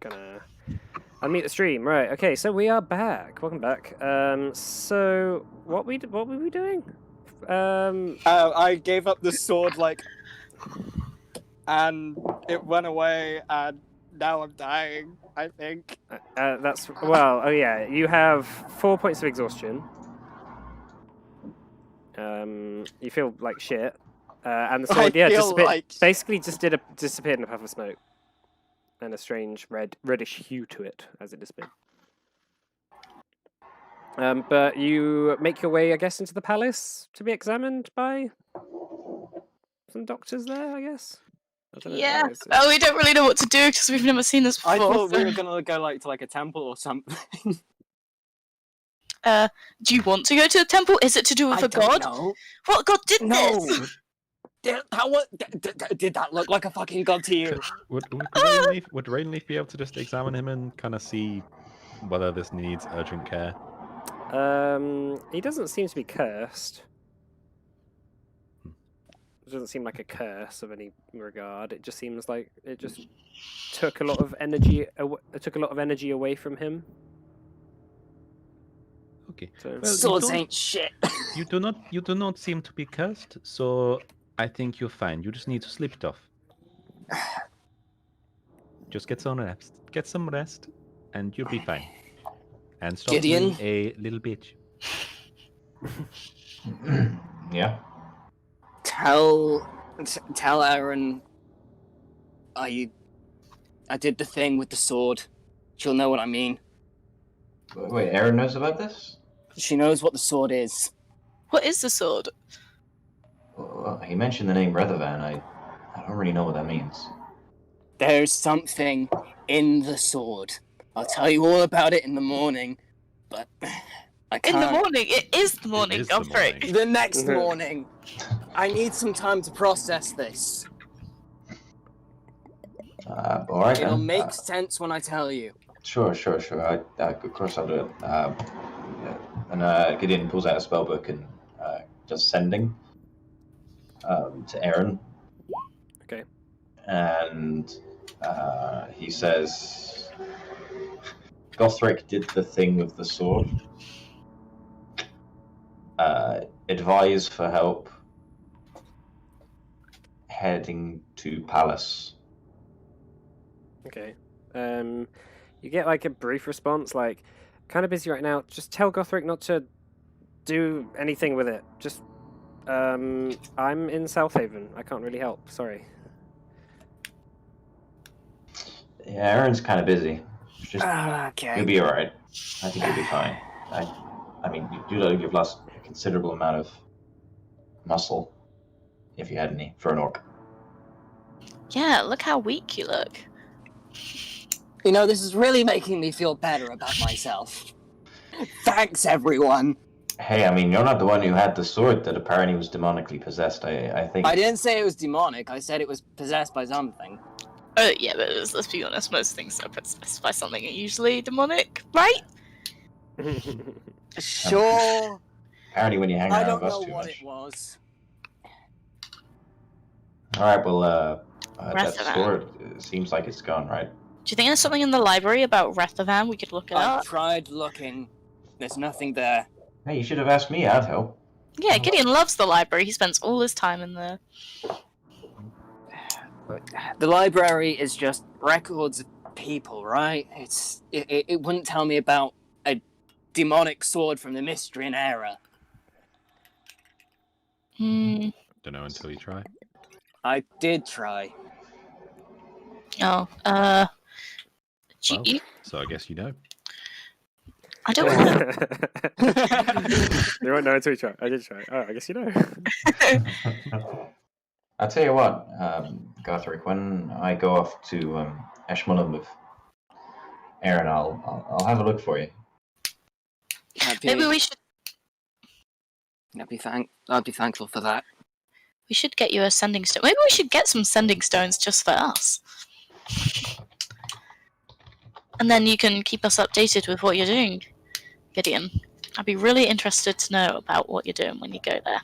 Gonna unmute the stream. Right. Okay. So we are back. Welcome back. So what were we doing? I gave up the sword, and it went away, and now I'm dying, I think. That's well. Oh yeah. You have 4 points of exhaustion. You feel like shit. And the sword, basically just disappeared in a puff of smoke, and a strange reddish hue to it as it disappeared. But you make your way, I guess, into the palace to be examined by some doctors there, I guess. I don't know. Yeah. Oh, we don't really know what to do because we've never seen this before. I thought we were gonna go to a temple or something. Do you want to go to the temple? Is it to do with a god? Know. What god did No. this? Did that look like a fucking god to you? Would Rainleaf be able to just examine him and kind of see whether this needs urgent care? He doesn't seem to be cursed. It doesn't seem like a curse of any regard. It just seems like it just took a lot of energy. It took a lot of energy away from him. Okay. So, Well, Swords ain't shit. You do not seem to be cursed, so I think you're fine. You just need to sleep it off. Just get some rest, and you'll be fine. And stop Gideon? being a little bitch. Yeah. Tell Aaron I did the thing with the sword. She'll know what I mean. Wait, Aaron knows about this? She knows what the sword is. What is the sword? Well, he mentioned the name Rethavan. I don't really know what that means. There's something in the sword. I'll tell you all about it in the morning, but I In can't. the morning. It is the morning, is the Godfrey. morning. The next morning. I need some time to process this. All right. It'll then. make sense when I tell you. Sure. Of course I'll do it. And Gideon pulls out a spellbook and just sending to Aaron. okay. And he says, Gothric did the thing with the sword. Advise for help. Heading to palace. Okay. You get like a brief response, like, kind of busy right now. Just tell Gothric not to do anything with it. Just, I'm in Southaven. I can't really help. Sorry. Yeah, Aaron's kind of busy. Just Okay. you'll be all right. I think you'll be fine. I mean, you've lost a considerable amount of muscle, if you had any, for an orc. Yeah, look how weak you look. You know, this is really making me feel better about myself. Thanks, everyone. Hey, I mean, you're not the one who had the sword that apparently was demonically possessed. I think. I didn't say it was demonic. I said it was possessed by something. Oh, yeah, but let's be honest, most things are possessed by something are usually demonic, right? Sure. Apparently, when you hang I around don't with us know too what much. it was. All right, well, that Rethavan. sword seems like it's gone, right? Do you think there's something in the library about Rethavan we could look it I've up? tried looking. There's nothing there. Hey, you should have asked me. I'd help. Yeah, Gideon loves the library. He spends all his time in there. The library is just records of people, right? It wouldn't tell me about a demonic sword from the Mystrian era. Hmm. Don't know until you try. I did try. Oh, Well, gee, so I guess you know. I don't want to. You won't know until you try. I did try. Oh, I guess you know. I'll tell you what, Gothric, when I go off to Ashmullen with Aaron, I'll have a look for you. Maybe we should I'd be thankful for that. get you a sending stone. Maybe we should get some sending stones just for us. And then you can keep us updated with what you're doing, Gideon. I'd be really interested to know about what you're doing when you go there.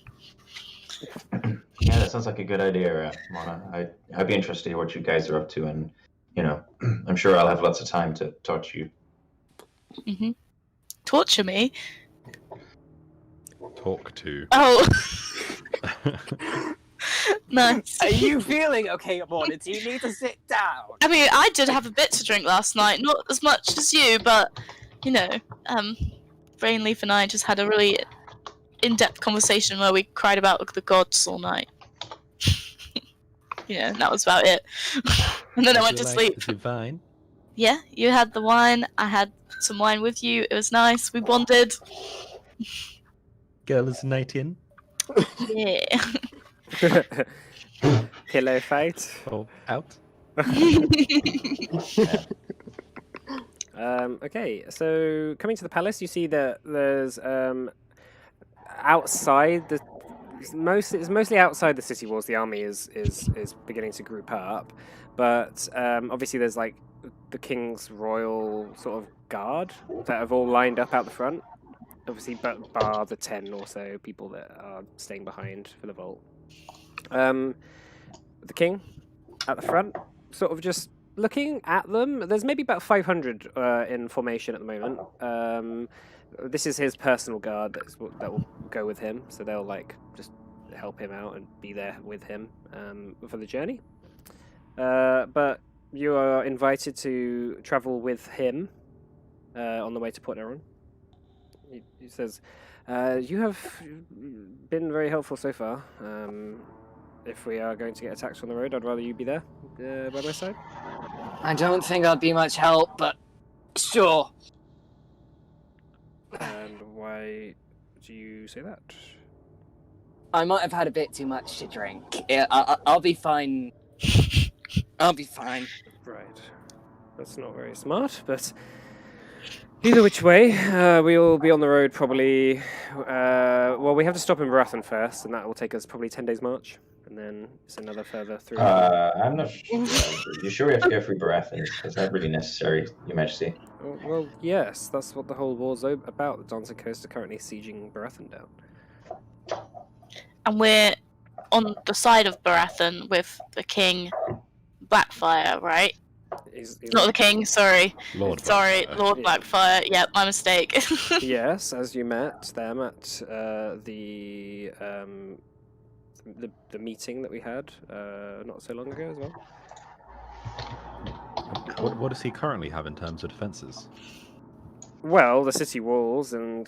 Yeah, that sounds like a good idea, Mona. I'd be interested to hear what you guys are up to, and you know, I'm sure I'll have lots of time to talk to you. Hmm. Torture me? Talk to. Oh. Nice. Are you feeling okay, Morton? Do you need to sit down? I mean, I did have a bit to drink last night, not as much as you, but you know, Brainleaf and I just had a really in-depth conversation where we cried about the gods all night. Yeah, that was about it. And then I went to sleep. Is it fine? Yeah, you had the wine. I had some wine with you. It was nice. We bonded. Girl is a night in. Yeah. Pillow fight. Oh, out. Okay, so coming to the palace, you see that there's outside the it's mostly outside the city walls. The army is beginning to group up, but obviously there's like the king's royal sort of guard that have all lined up out the front. Obviously, but bar the 10 or so people that are staying behind for the vault. The king at the front, sort of just looking at them. There's maybe about 500 in formation at the moment. This is his personal guard that will go with him, so they'll like just help him out and be there with him for the journey. But you are invited to travel with him on the way to Port Neron. He says, "You have been very helpful so far. If we are going to get attacked on the road, I'd rather you be there by my side." I don't think I'd be much help, but sure. And why do you say that? I might have had a bit too much to drink. Yeah, I'll be fine. I'll be fine. Right. That's not very smart, but either which way, we'll be on the road probably. Well, we have to stop in Baratheon first, and that will take us probably 10 days march, and then it's another further 3. I'm not sure. You sure we have to go through Baratheon? Is that really necessary, Your Majesty? Well, yes, that's what the whole war's about. The Danzig Coast are currently sieging Baratheon down. And we're on the side of Baratheon with the king, Blackfire, right? He's Not the king, sorry. Lord. Sorry, Blackfire. Lord Blackfire. Yeah, my mistake. Yes, as you met them at the meeting that we had not so long ago as well. What does he currently have in terms of defences? Well, the city walls and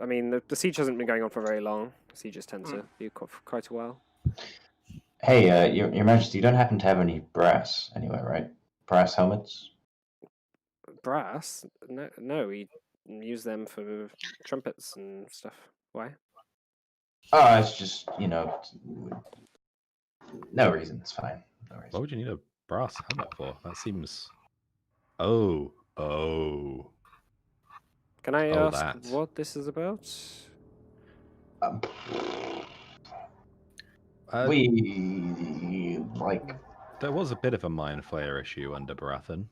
I mean the siege hasn't been going on for very long. Sieges tend to be quite a while. Hey, Your Majesty, you don't happen to have any brass anywhere, right? Brass helmets? Brass? No, we use them for trumpets and stuff. Why? Oh, it's just, no reason. It's fine. No reason. Why would you need a brass helmet for? That seems. Oh. Can I Oh, ask that. what this is about? We like. There was a bit of a mind flayer issue under Baratheon.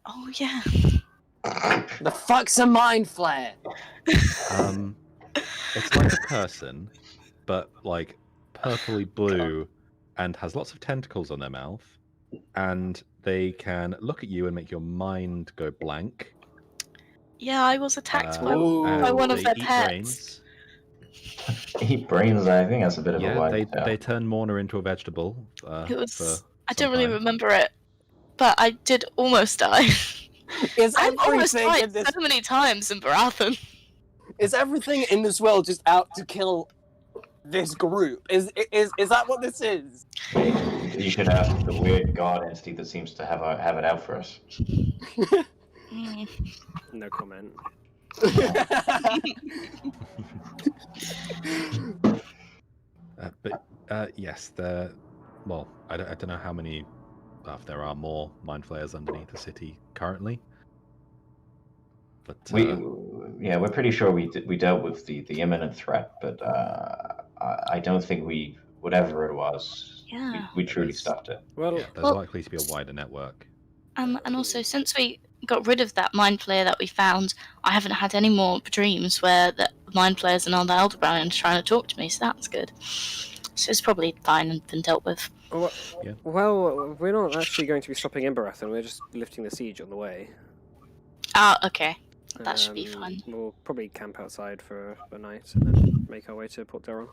Oh yeah. The fuck's a mind flare? It's like a person, but like purpley blue, and has lots of tentacles on their mouth, and they can look at you and make your mind go blank. Yeah, I was attacked by and one of they their eat pets. brains. Eat brains, I think that's a bit of a Yeah, wide they turn Morna into a vegetable. It was. For I some don't really time. remember it, but I did almost die. Is I've almost everything died in this so many times in Baratheon. is everything in this world just out to kill this group? Is that what this is? You should ask the weird god entity that seems to have it out for us. Mm. No comment. Yes, well, I don't know how many, if there are more mind flayers underneath the city currently. But We're pretty sure we dealt with the imminent threat, but I don't think whatever it was, Yeah. we truly It's- stopped it. Well, yeah, there's Well- likely to be a wider network. And also, since we got rid of that mind flayer that we found, I haven't had any more dreams where the mind flayers and all the Elderbrand trying to talk to me, so that's good. So it's probably fine and been dealt with. Well, we're not actually going to be stopping in Baratheon. We're just lifting the siege on the way. Ah, okay. That should be fun. We'll probably camp outside for a night and then make our way to Port Daron.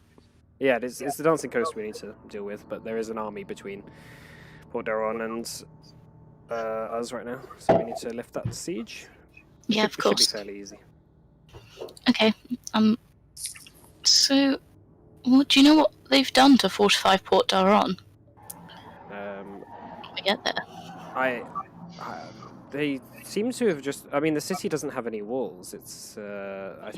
Yeah, it's the Dancing Coast we need to deal with, but there is an army between Port Daron and us right now, so we need to lift that siege. Yeah, of course. It should be fairly easy. Okay. So, do you know what they've done to fortify Port Daron? We get there. They seem to have just. I mean, the city doesn't have any walls. It's. I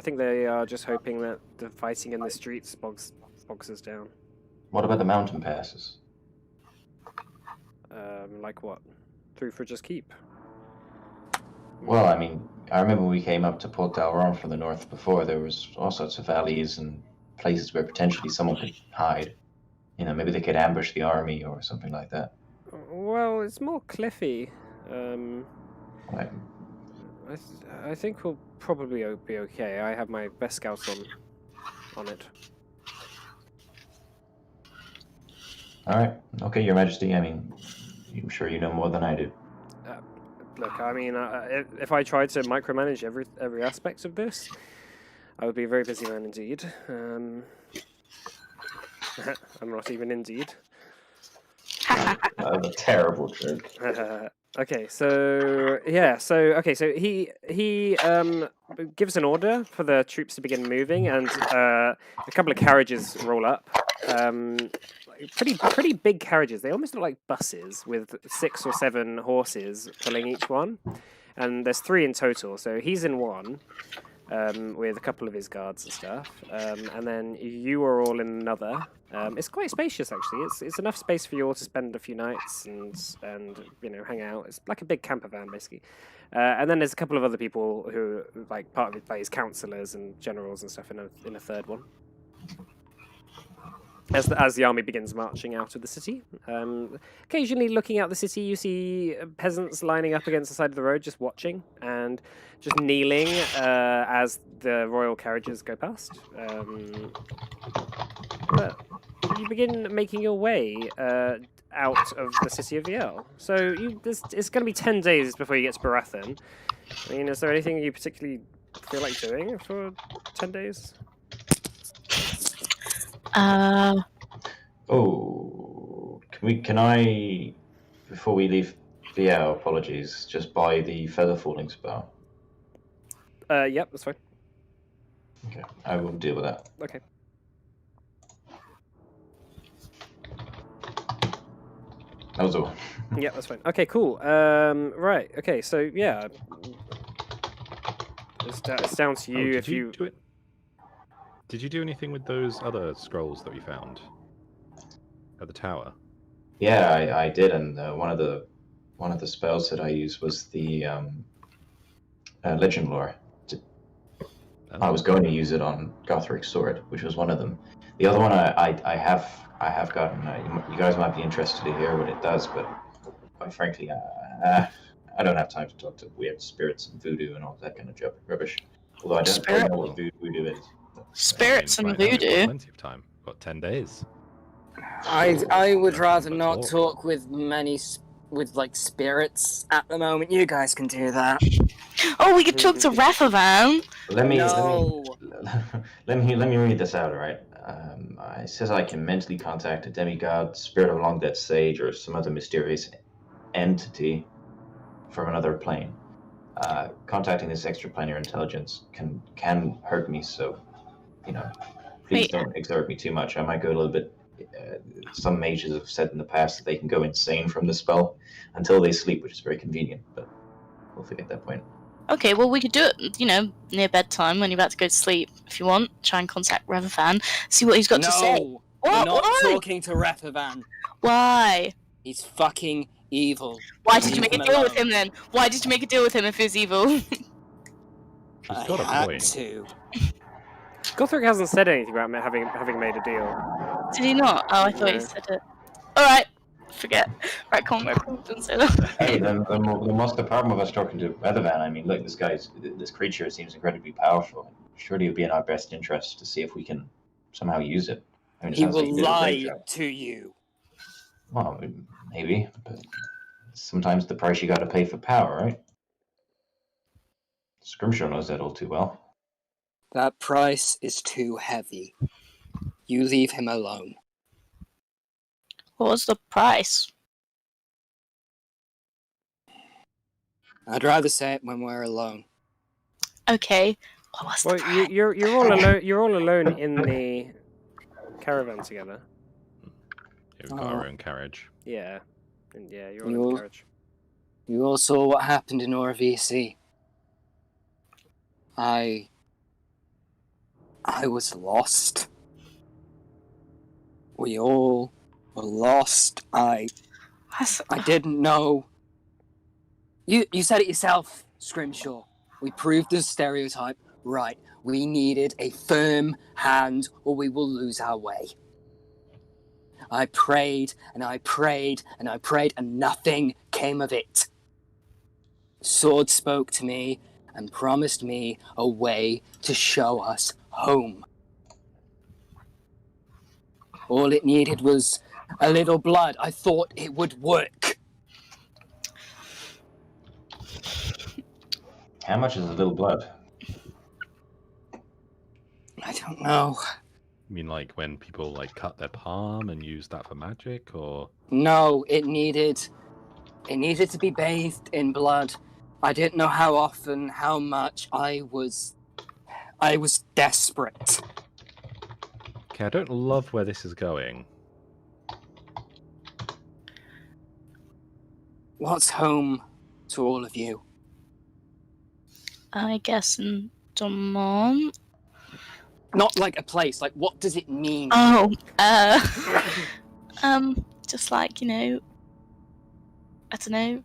think they are just hoping that the fighting in the streets bogs us down. What about the mountain passes? Like what? Through Fridges Keep. Well, I mean, I remember we came up to Port Daron from the north before. There was all sorts of valleys and places where potentially someone could hide. You know, maybe they could ambush the army or something like that. Well, it's more cliffy. Right. I think we'll probably be okay. I have my best scouts on it. All right. Okay, Your Majesty. I mean, I'm sure you know more than I do. Look, I mean, if I tried to micromanage every aspect of this, I would be a very busy man indeed. I'm not even indeed. That was a terrible joke. Okay, so yeah, so he gives an order for the troops to begin moving, and a couple of carriages roll up. Pretty big carriages. They almost look like buses with 6 or 7 horses pulling each one, and there's 3 in total. So he's in one with a couple of his guards and stuff, and then you are all in another. It's quite spacious actually. It's enough space for you all to spend a few nights and hang out. It's like a big camper van basically. And then there's a couple of other people who like part of it, like his councillors and generals and stuff in a third one. As the army begins marching out of the city, occasionally looking out the city, you see peasants lining up against the side of the road, just watching and just kneeling as the royal carriages go past. But you begin making your way out of the city of Viel. So it's going to be 10 days before you get to Baratheon. I mean, is there anything you particularly feel like doing for 10 days? Oh, can I, before we leave Viel, apologies, just buy the feather falling spell? Yep, that's fine. Okay, I will deal with that. Okay. That was all. Yeah, that's fine. Okay, cool. Right. Okay, so yeah, it's down to you if you. Did you do anything with those other scrolls that we found at the tower? Yeah, I did, and one of the spells that I used was the legend lore. I was going to use it on Gothric's sword, which was one of them. The other one I have gotten. You guys might be interested to hear what it does, but quite frankly, I don't have time to talk to weird spirits and voodoo and all that kind of rubbish. Although I don't really know what voodoo is. Spirits and Right now we've got voodoo. plenty of time. Got 10 days. I would rather But not more. talk with spirits at the moment. You guys can do that. Oh, we could talk to Rathavan. Let me No. let me read this out. All right. It says I can mentally contact a demigod, spirit of a long dead sage, or some other mysterious entity from another plane. Contacting this extraplanar intelligence can hurt me, so please don't exert me too much. I might go a little bit. Some mages have said in the past that they can go insane from the spell until they sleep, which is very convenient, but we'll forget that point. Okay, well, we could do it, near bedtime when you're about to go to sleep, if you want. Try and contact Rathavan, see what he's got to say. No, What? we're not Why? talking to Rathavan. Why? He's fucking evil. Why did you Leave make a him deal with alone. him then? Why did you make a deal with him if he's evil? She's I got a had point. to. Gothric hasn't said anything about having made a deal. Did he not? Oh, I thought he said it. Alright, forget. Right, don't say that. Hey, then what's the problem of us talking to Rathavan? I mean, look, this creature seems incredibly powerful. Surely it would be in our best interest to see if we can somehow use it. I mean, it He sounds like will you did a great lie job. to you. Well, maybe, but sometimes the price you got to pay for power, right? Scrimshaw knows that all too well. That price is too heavy. You leave him alone. What was the price? I'd rather say it when we're alone. Okay. What was the Well, price? you're all alone. You're all alone in the caravan together. Yeah, we've got our own carriage. Yeah, and yeah, you're all in the You'll- carriage. You all saw what happened in RVC. I was lost. We all were lost. I didn't know. You said it yourself, Scrimshaw. We proved the stereotype right. We needed a firm hand or we will lose our way. I prayed and I prayed and I prayed and nothing came of it. Sword spoke to me and promised me a way to show us home. All it needed was a little blood. I thought it would work. How much is a little blood? I don't know. You mean like when people like cut their palm and use that for magic, or No, it needed to be bathed in blood. I didn't know how often, how much. I was desperate. okay? I don't love where this is going. What's home to all of you? I guess in Dumont. Not like a place, like what does it mean? Oh, just like, you know, I don't know.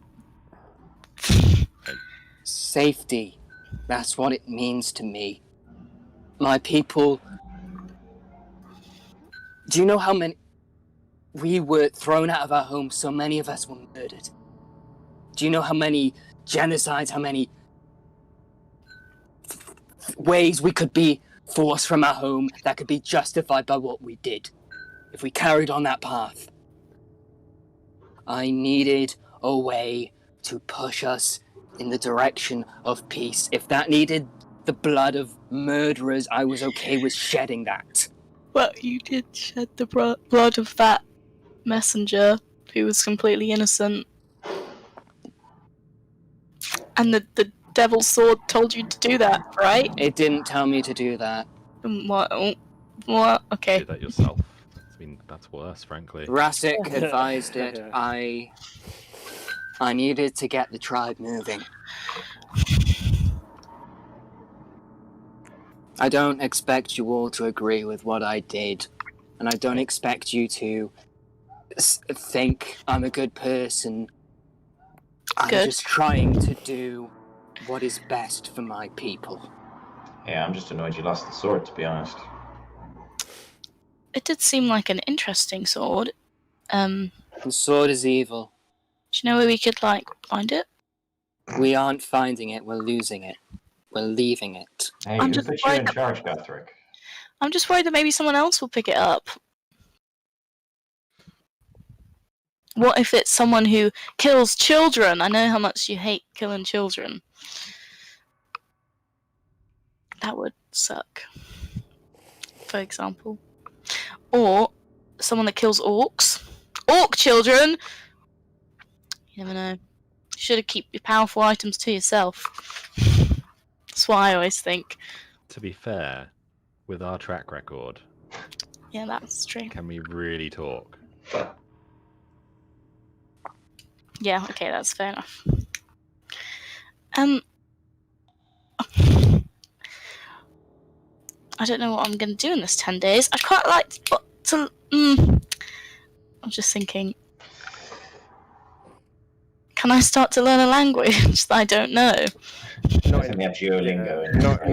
Safety. That's what it means to me. My people. Do you know how many... We were thrown out of our homes, so many of us were murdered. Do you know how many genocides, how many ways we could be forced from our home that could be justified by what we did if we carried on that path? I needed a way to push us in the direction of peace. If that needed the blood of murderers, I was okay with shedding that. Well, you did shed the blood of that messenger who was completely innocent. And the devil's sword told you to do that, right? It didn't tell me to do that. What? What? Okay. Do that yourself. I mean, that's worse, frankly. Rasik advised it. I needed to get the tribe moving. I don't expect you all to agree with what I did, and I don't expect you to think I'm a good person. I'm Good. just trying to do what is best for my people. Yeah, I'm just annoyed you lost the sword, to be honest. It did seem like an interesting sword. Do The sword is evil. you know where we could, like, find it? We aren't finding it, we're losing it. We're leaving it. Hey, I'm who just put you in worried- charge, Gothric? I'm just worried that maybe someone else will pick it up. What if it's someone who kills children? I know how much you hate killing children. That would suck. For example. Or someone that kills orcs. Orc children! You never know. You should have kept your powerful items to yourself. That's what I always think. To be fair, with our track record, Yeah, that's true. can we really talk? Yeah, okay, that's fair enough. I don't know what I'm going to do in this 10 days. I'd quite like to... I'm just thinking... Can I start to learn a language that I don't know? I Not think in, we have Duolingo in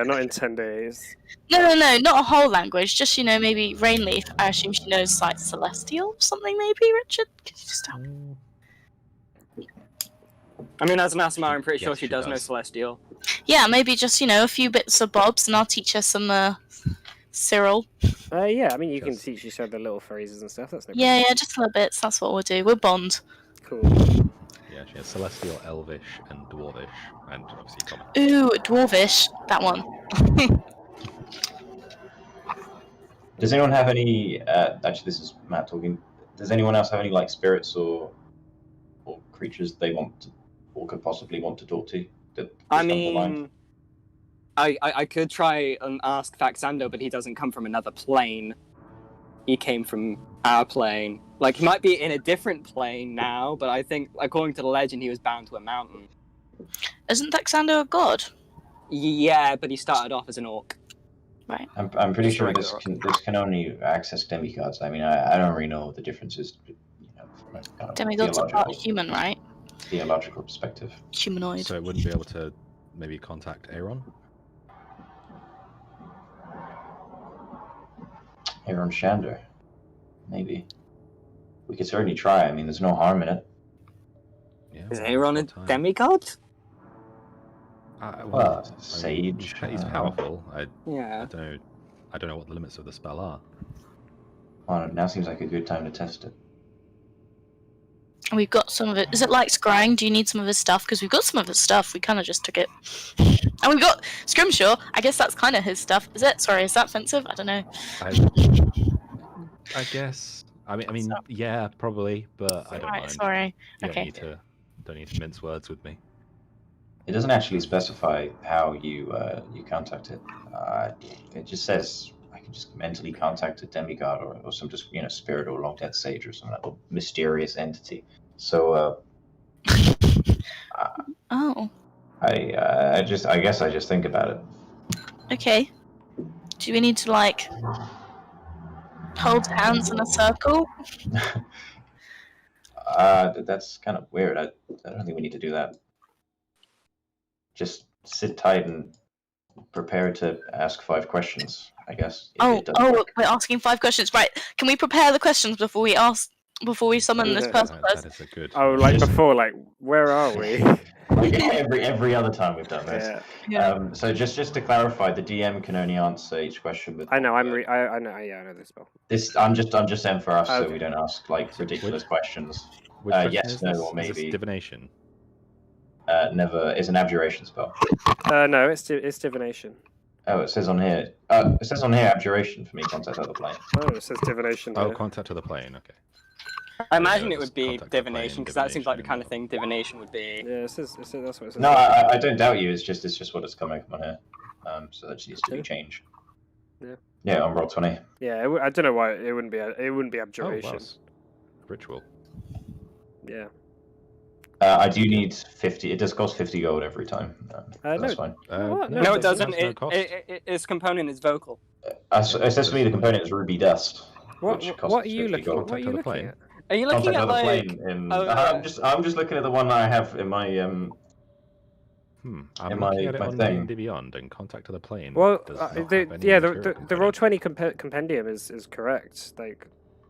not in 10 days. No, not a whole language. Just, you know, maybe Rainleaf. I assume she knows, like, Celestial or something, maybe, Richard? Could you just help? I mean, as an Asmar, I'm pretty sure Yes, she she does know does. Celestial. Yeah, maybe just, you know, a few bits of bobs, and I'll teach her some, Cyril. Yeah, I mean, you can Just- teach each other little phrases and stuff. That's no Yeah, yeah, just little bits. That's what we'll do. We'll bond. problem. Cool. Yeah, she has Celestial, Elvish, and Dwarvish, and obviously Common. Ooh, dwarvish. That one. Does anyone have any? Actually, this is Matt talking. Does anyone else have any like spirits or creatures they want to, or could possibly want to talk to? That I just come to mind? mean, I could try and ask Faxando, but he doesn't come from another plane. He came from our plane. Like, he might be in a different plane now, but I think, according to the legend, he was bound to a mountain. Isn't Daxando a god? Yeah, but he started off as an orc. I'm pretty sure Destroyed this can only access demigods. I mean, I don't really know what the difference is. You know, from a kind of Demigods are part human, right? theological perspective. Humanoid. So it wouldn't be able to maybe contact Aaron? Aaron Shander, maybe. We could certainly try. I mean, there's no harm in it. Yeah. Is well, Aaron a it's time. demigod? Well, I mean, sage. he's powerful. I Yeah. don't know what the limits of the spell are. Well, now seems like a good time to test it. We've got some of it. Is it like Scrying? Do you need some of his stuff? Because we've got some of his stuff. We kind of just took it. And we've got Scrimshaw. I guess that's kind of his stuff. Is it? Sorry, is that offensive? I don't know. I guess. I mean, yeah, probably, but I don't Right, mind. sorry. You Okay. don't need to mince words with me. It doesn't actually specify how you contact it. It just says I can just mentally contact a demigod or some just spirit or long dead sage or some little mysterious entity. So Oh, I guess I just think about it. okay. Do we need to, like, hold hands in a circle? That's kind of weird. I don't think we need to do that. Just sit tight and prepare to ask 5 questions, I guess. if it doesn't work. We're asking 5 questions. Right. Can we prepare the questions before we summon this person That first? is a good. Oh, like Just- before, like, where are we? Like every other time we've done this. Yeah. So just to clarify, the DM can only answer each question with. I know. one I word. know. Yeah, I know this spell. This. I'm just saying for us, so Okay. we don't ask like ridiculous questions. Which question yes, is no, this? or Is maybe. this divination? Never is an abjuration spell. No, it's divination. Oh, it says on here. It says on here abjuration for me. Contact other plane. Oh, it says divination. Oh, here. contact to the plane. Okay. I imagine know it it's would be contact the plane, divination, because that seems like the kind of divination. thing divination would be. Yeah, it says that's what it says. No, I don't doubt you. It's just what it's coming from on here. So that just needs to be Yeah. changed. Yeah. Yeah, on roll 20. Yeah, I don't know why it wouldn't be. It wouldn't be Oh, abjuration. well, ritual. Yeah. I do need 50. It does cost 50 gold every time. That's no. fine. What? No, it it doesn't. has no cost. Its component is vocal. It says for me the component is ruby dust. What? which costs What are you 50 looking? gold. What are you Contact looking other at? Are you looking Contact at other like? plane. Oh, yeah. I'm just looking at the one that I have in my I'm In looking my at it on thing. D&D Beyond, and contact to the plane. Well, does not have the any the roll spirit 20 compendium is correct. Like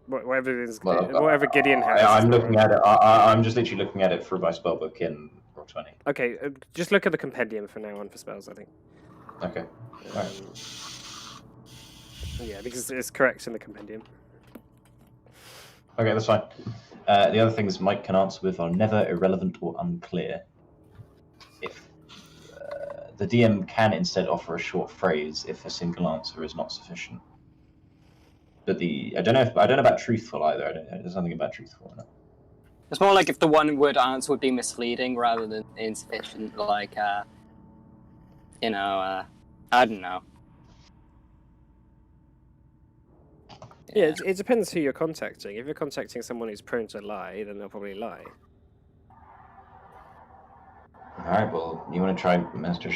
whatever Well, whatever Gideon has. I'm is looking right. at it. I'm just literally looking at it through my spellbook in roll 20. Okay, just look at the compendium from now on for spells. I think. Okay. Alright. Yeah, because it's correct in the compendium. Okay, that's fine. The other things Mike can answer with are never irrelevant or unclear. If the DM can instead offer a short phrase if a single answer is not sufficient. But I don't know about truthful either. There's nothing about truthful in it. It's more like if the one word answer would be misleading rather than insufficient. Like, I don't know. Yeah, it depends who you're contacting. If you're contacting someone who's prone to lie, then they'll probably lie. All right. Well, you want to try Master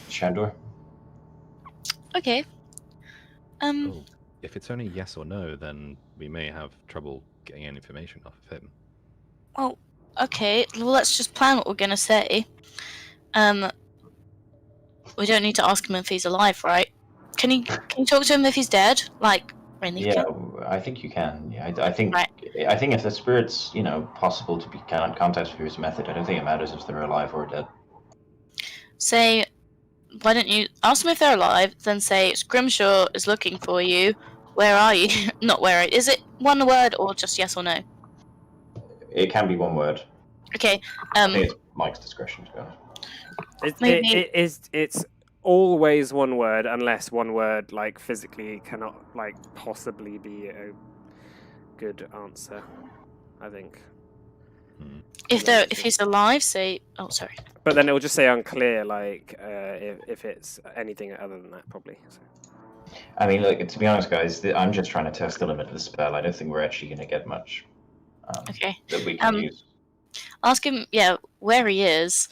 Shandor? Okay. Oh, if it's only yes or no, then we may have trouble getting any information off of him. Okay. Well, let's just plan what we're gonna say. We don't need to ask him if he's alive, right? Can you talk to him if he's dead? Like, really? Yeah, I think you can. Yeah, I think Right. I think if the spirit's possible to be contacted through his method, I don't think it matters if they're alive or dead. Say why don't you ask them if they're alive, then say Scrimshaw is looking for you. Where are you? Not where. Is it one word or just yes or no? It can be one word. Okay. I think it's Mike's discretion to be honest. Maybe- It's always one word unless one word like physically cannot like possibly be a good answer. I think. If he's alive, say. Oh, sorry. But then it will just say unclear, like if it's anything other than that, probably. So. I mean, look, to be honest, guys, I'm just trying to test the limit of the spell. I don't think we're actually going to get much Okay. that we can use. Ask him, where he is.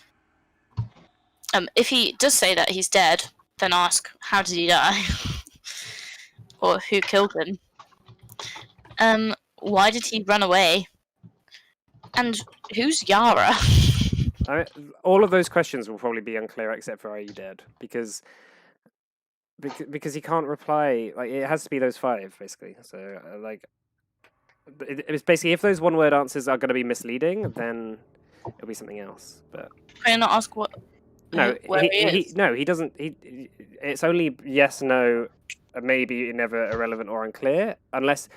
If he does say that he's dead, then ask, how did he die? Or who killed him? Why did he run away? And who's Yara? All of those questions will probably be unclear except for are you dead? Because he can't reply. Like it has to be those 5 basically. So like it's basically if those one word answers are going to be misleading, then it'll be something else. But Can I not ask what? no, where he is? he doesn't. It's only yes, no, maybe, never, irrelevant, or unclear, unless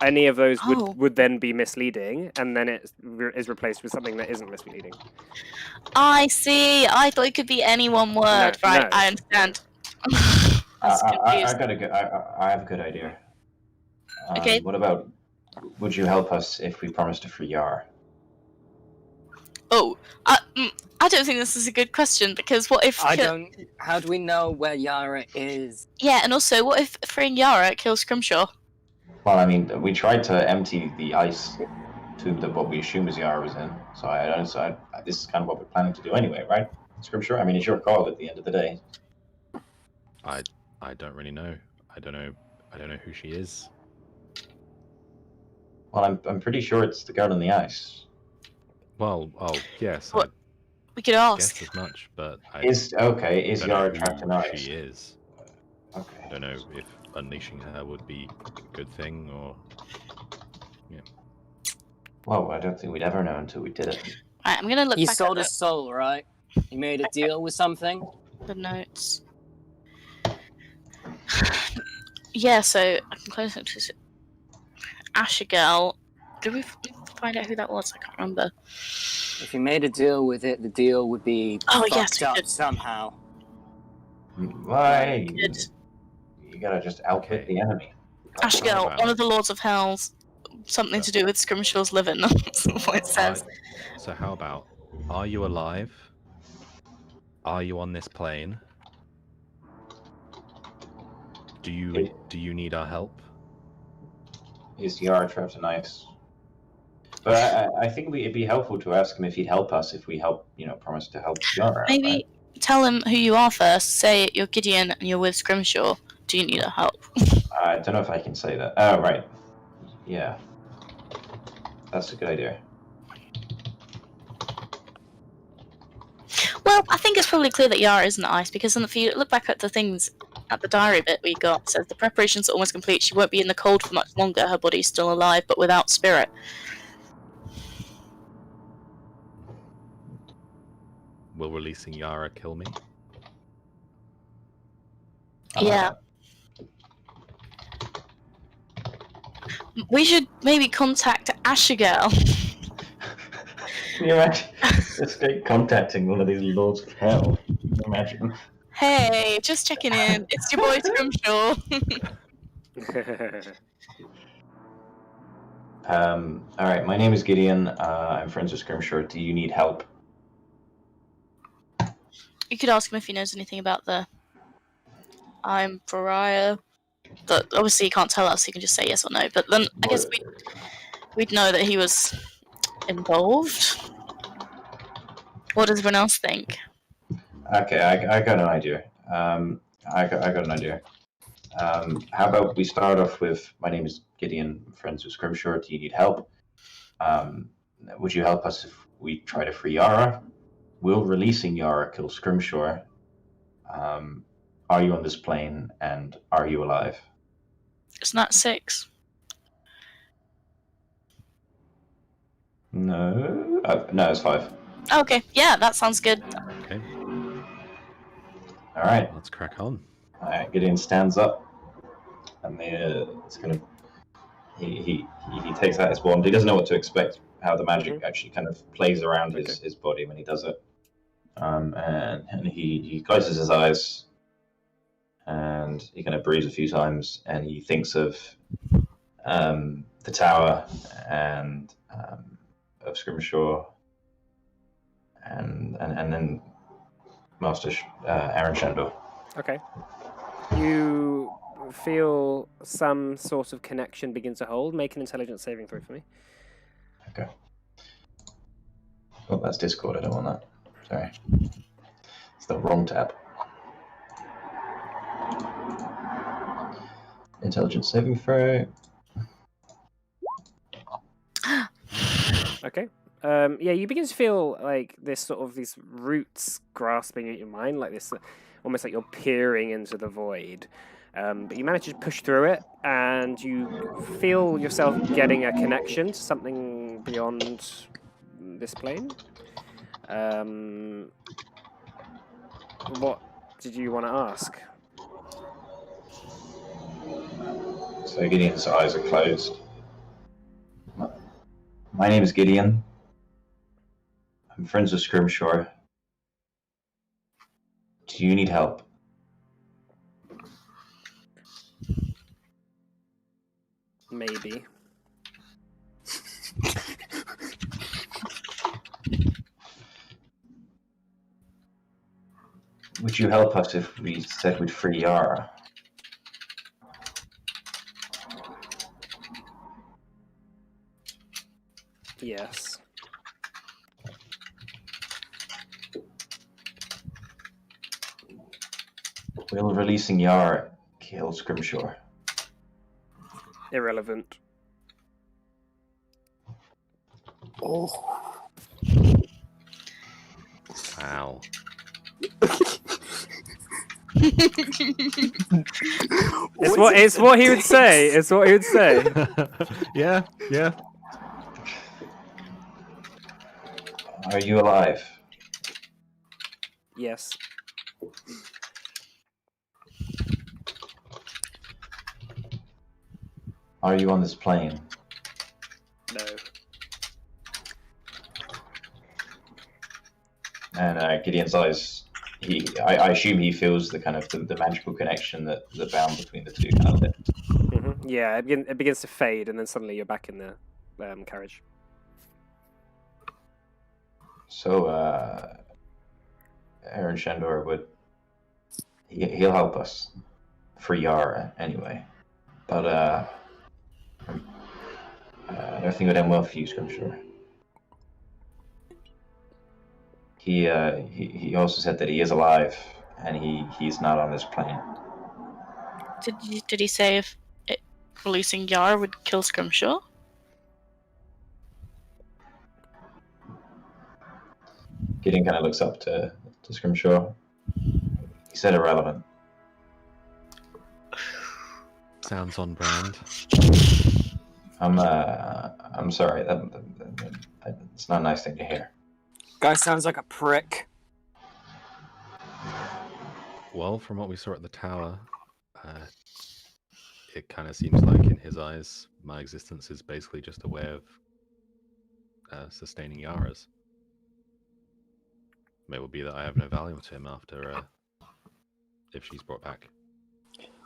any of those would then be misleading, and then it is replaced with something that isn't misleading. I see. I thought it could be any one word. No, right, no. I understand. I have a good idea. Okay. What about? Would you help us if we promise to free Yara? Oh, I don't think this is a good question because what if? How do we know where Yara is? Yeah, and also, what if freeing Yara kills Scrimshaw? Well, I mean, we tried to empty the ice tube that what we assume is Yara was in. So this is kind of what we're planning to do anyway, right? Scrimshaw? I mean, it's your call at the end of the day. I don't really know. I don't know who she is. Well, I'm pretty sure it's the girl on the ice. Well, yes. What? We could I ask. guessed as much, but Is don't Yara know trapped in who ice? she is. Okay. I don't know if unleashing her would be a good thing or. Well, I don't think we'd ever know until we did it. Right, I'm gonna look He back sold at his soul, right? He made a deal with something. the notes. Yeah, so I can close it to Ashigal. Did we find out who that was? I can't remember. If he made a deal with it, the deal would be Oh, yes, fucked we up did. somehow. Why? Good. You gotta just outwit the enemy. Ashigal, wow. one of the Lords of Hell's something to do with Scrimshaw's living. That's what it says. So how about, are you alive? Are you on this plane? Do you need our help? Is Yara trapped in ice? But I think it'd be helpful to ask him if he'd help us if we promise to help Yara. Maybe Right? tell him who you are first. Say you're Gideon and you're with Scrimshaw. Do you need our help? I don't know if I can say that. Oh, right. Yeah. That's a good idea. Well, I think it's probably clear that Yara isn't ice because if you look back at the things at the diary bit we got, it says the preparations are almost complete. She won't be in the cold for much longer. Her body's still alive, but without spirit. Will releasing Yara kill me? Yeah. We should maybe contact Ashigal. Can you imagine this guy contacting one of these lords of hell? Can you imagine? Hey, just checking in. It's your boy Scrimshaw. All right. My name is Gideon. I'm friends with Scrimshaw. Do you need help? You could ask him if he knows anything about the I'm Pariah. But obviously he can't tell us, he can just say yes or no. But then I guess we'd know that he was involved. What does everyone else think? Okay, I got an idea. I got an idea. How about we start off with, my name is Gideon, I'm friends with Scrimshaw. Do you need help? Would you help us if we try to free Yara? Will releasing Yara kill Scrimshaw? Are you on this plane, and are you alive? It's not 6. No, no, it's 5. Okay, yeah, that sounds good. Okay. All right. Let's crack on. All right. Gideon stands up, and it's kind of he takes out his wand. He doesn't know what to expect. How the magic actually kind of plays around his body when he does it. And he closes his eyes, and he kind of breathes a few times, and he thinks of the tower and of Scrimshaw, and then Master Aaron Shandor. Okay. You feel some sort of connection begin to hold. Make an intelligence saving throw for me. Okay. Oh, that's Discord. I don't want that. Sorry. It's the wrong tab. Intelligence saving throw. Okay. Yeah, you begin to feel like this sort of these roots grasping at your mind, like this, almost like you're peering into the void. But you manage to push through it, and you feel yourself getting a connection to something beyond this plane. What did you want to ask? So Gideon's eyes are closed. My name is Gideon. I'm friends with Scrimshaw. Do you need help? Maybe. Would you help us if we said we'd free Yara? Yes. Will releasing Yara kill Scrimshaw? Irrelevant. Oh. Wow. It's what he would say. It's what he would say. Yeah. Are you alive? Yes. Are you on this plane? No. And Gideon's eyes, I assume he feels the kind of the magical connection that bound between the two kind of lit. Yeah, it begins to fade, and then suddenly you're back in the carriage. So, Aaron Shandor he'll help us for Yara anyway. But everything would end well for you, Scrimshaw. He also said that he is alive and he's not on this plane. Did he say if releasing Yar would kill Scrimshaw? Gideon kind of looks up to Scrimshaw. He said irrelevant. Sounds on brand. I'm sorry. It's not a nice thing to hear. Guy sounds like a prick. Well, from what we saw at the tower, it kind of seems like in his eyes, my existence is basically just a way of sustaining Yara's. It will be that I have no value to him after if she's brought back.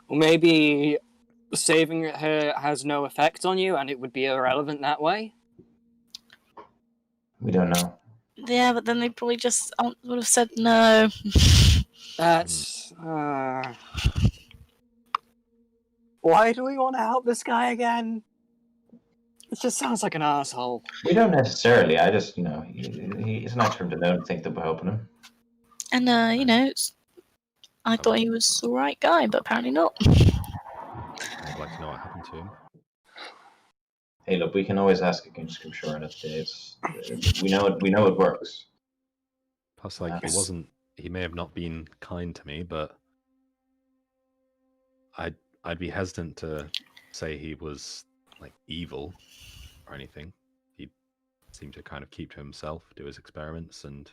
Or maybe saving her has no effect on you and it would be irrelevant that way? We don't know. Yeah, but then they probably just would have said no. That's... Why do we want to help this guy again? It just sounds like an asshole. We don't necessarily. I just, it's nice for him to know and think that we're helping him. And, I thought he was the right guy, but apparently not. I'd like to know what happened to him. Hey, look, we can always ask against Scrimshaw in days. We know it works. Plus, like, he may have not been kind to me, but I'd be hesitant to say he was, like, evil or anything. He seemed to kind of keep to himself, do his experiments, and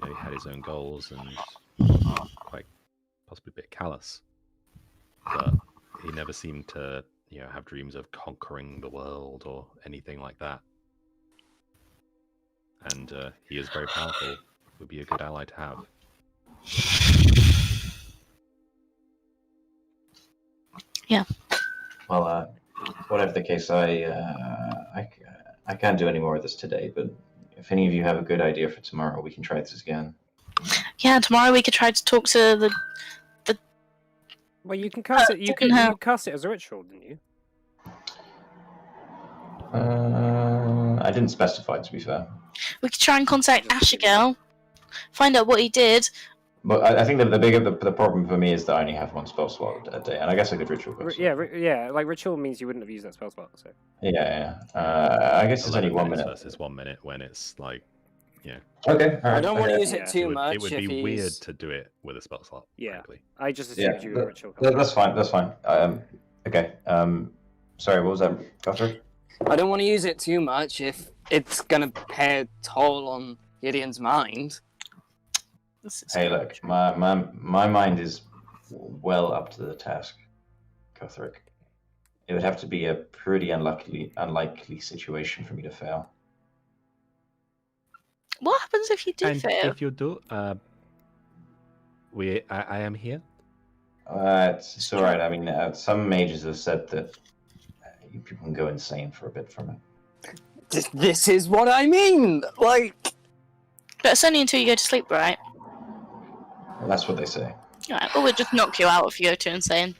he had his own goals and quite possibly a bit callous. But he never seemed to, have dreams of conquering the world or anything like that. And he is very powerful. Would be a good ally to have. Yeah. Well, whatever the case, I can't do any more of this today. But if any of you have a good idea for tomorrow, we can try this again. Yeah, tomorrow we could try to talk to the. Well, you can cast it. You can cast it as a ritual, didn't you? I didn't specify, to be fair. We could try and contact Ashigal, find out what he did. But I think that the problem for me is that I only have one spell slot a day, and I guess I could ritual. Yeah. Like ritual means you wouldn't have used that spell slot. So. Yeah. I guess it's only 1 minute versus 1 minute when it's like, Okay. I don't want to use it Yeah. too much. It would be weird to do it with a spell slot. Yeah. Frankly. I just assumed you were a ritual. That's fine. That's fine. Okay. Sorry, what was that, Guthrie? I don't want to use it too much if it's gonna pay a toll on Gideon's mind. Hey, look, my mind is well up to the task, Guthrie. It would have to be a pretty unlikely situation for me to fail. What happens if you do And fail? if you do, I am here. It's all right. I mean, some mages have said that you people can go insane for a bit from it. This is what I mean. Like, But it's only until you go to sleep, right? Well, that's what they say. Alright, well, we'll just knock you out if you go to insane.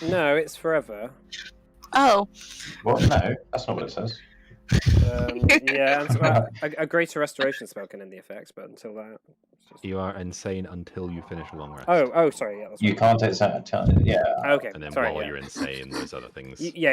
No, it's forever. Oh. Well, no, that's not what it says. Yeah, and so, a greater restoration spell can end the effects, but until that, it's just... You are insane until you finish a long rest. Oh, sorry. Yeah, that's You right. can't take that. Yeah. Okay, And then sorry. while Yeah. you're insane, there's other things. Yeah,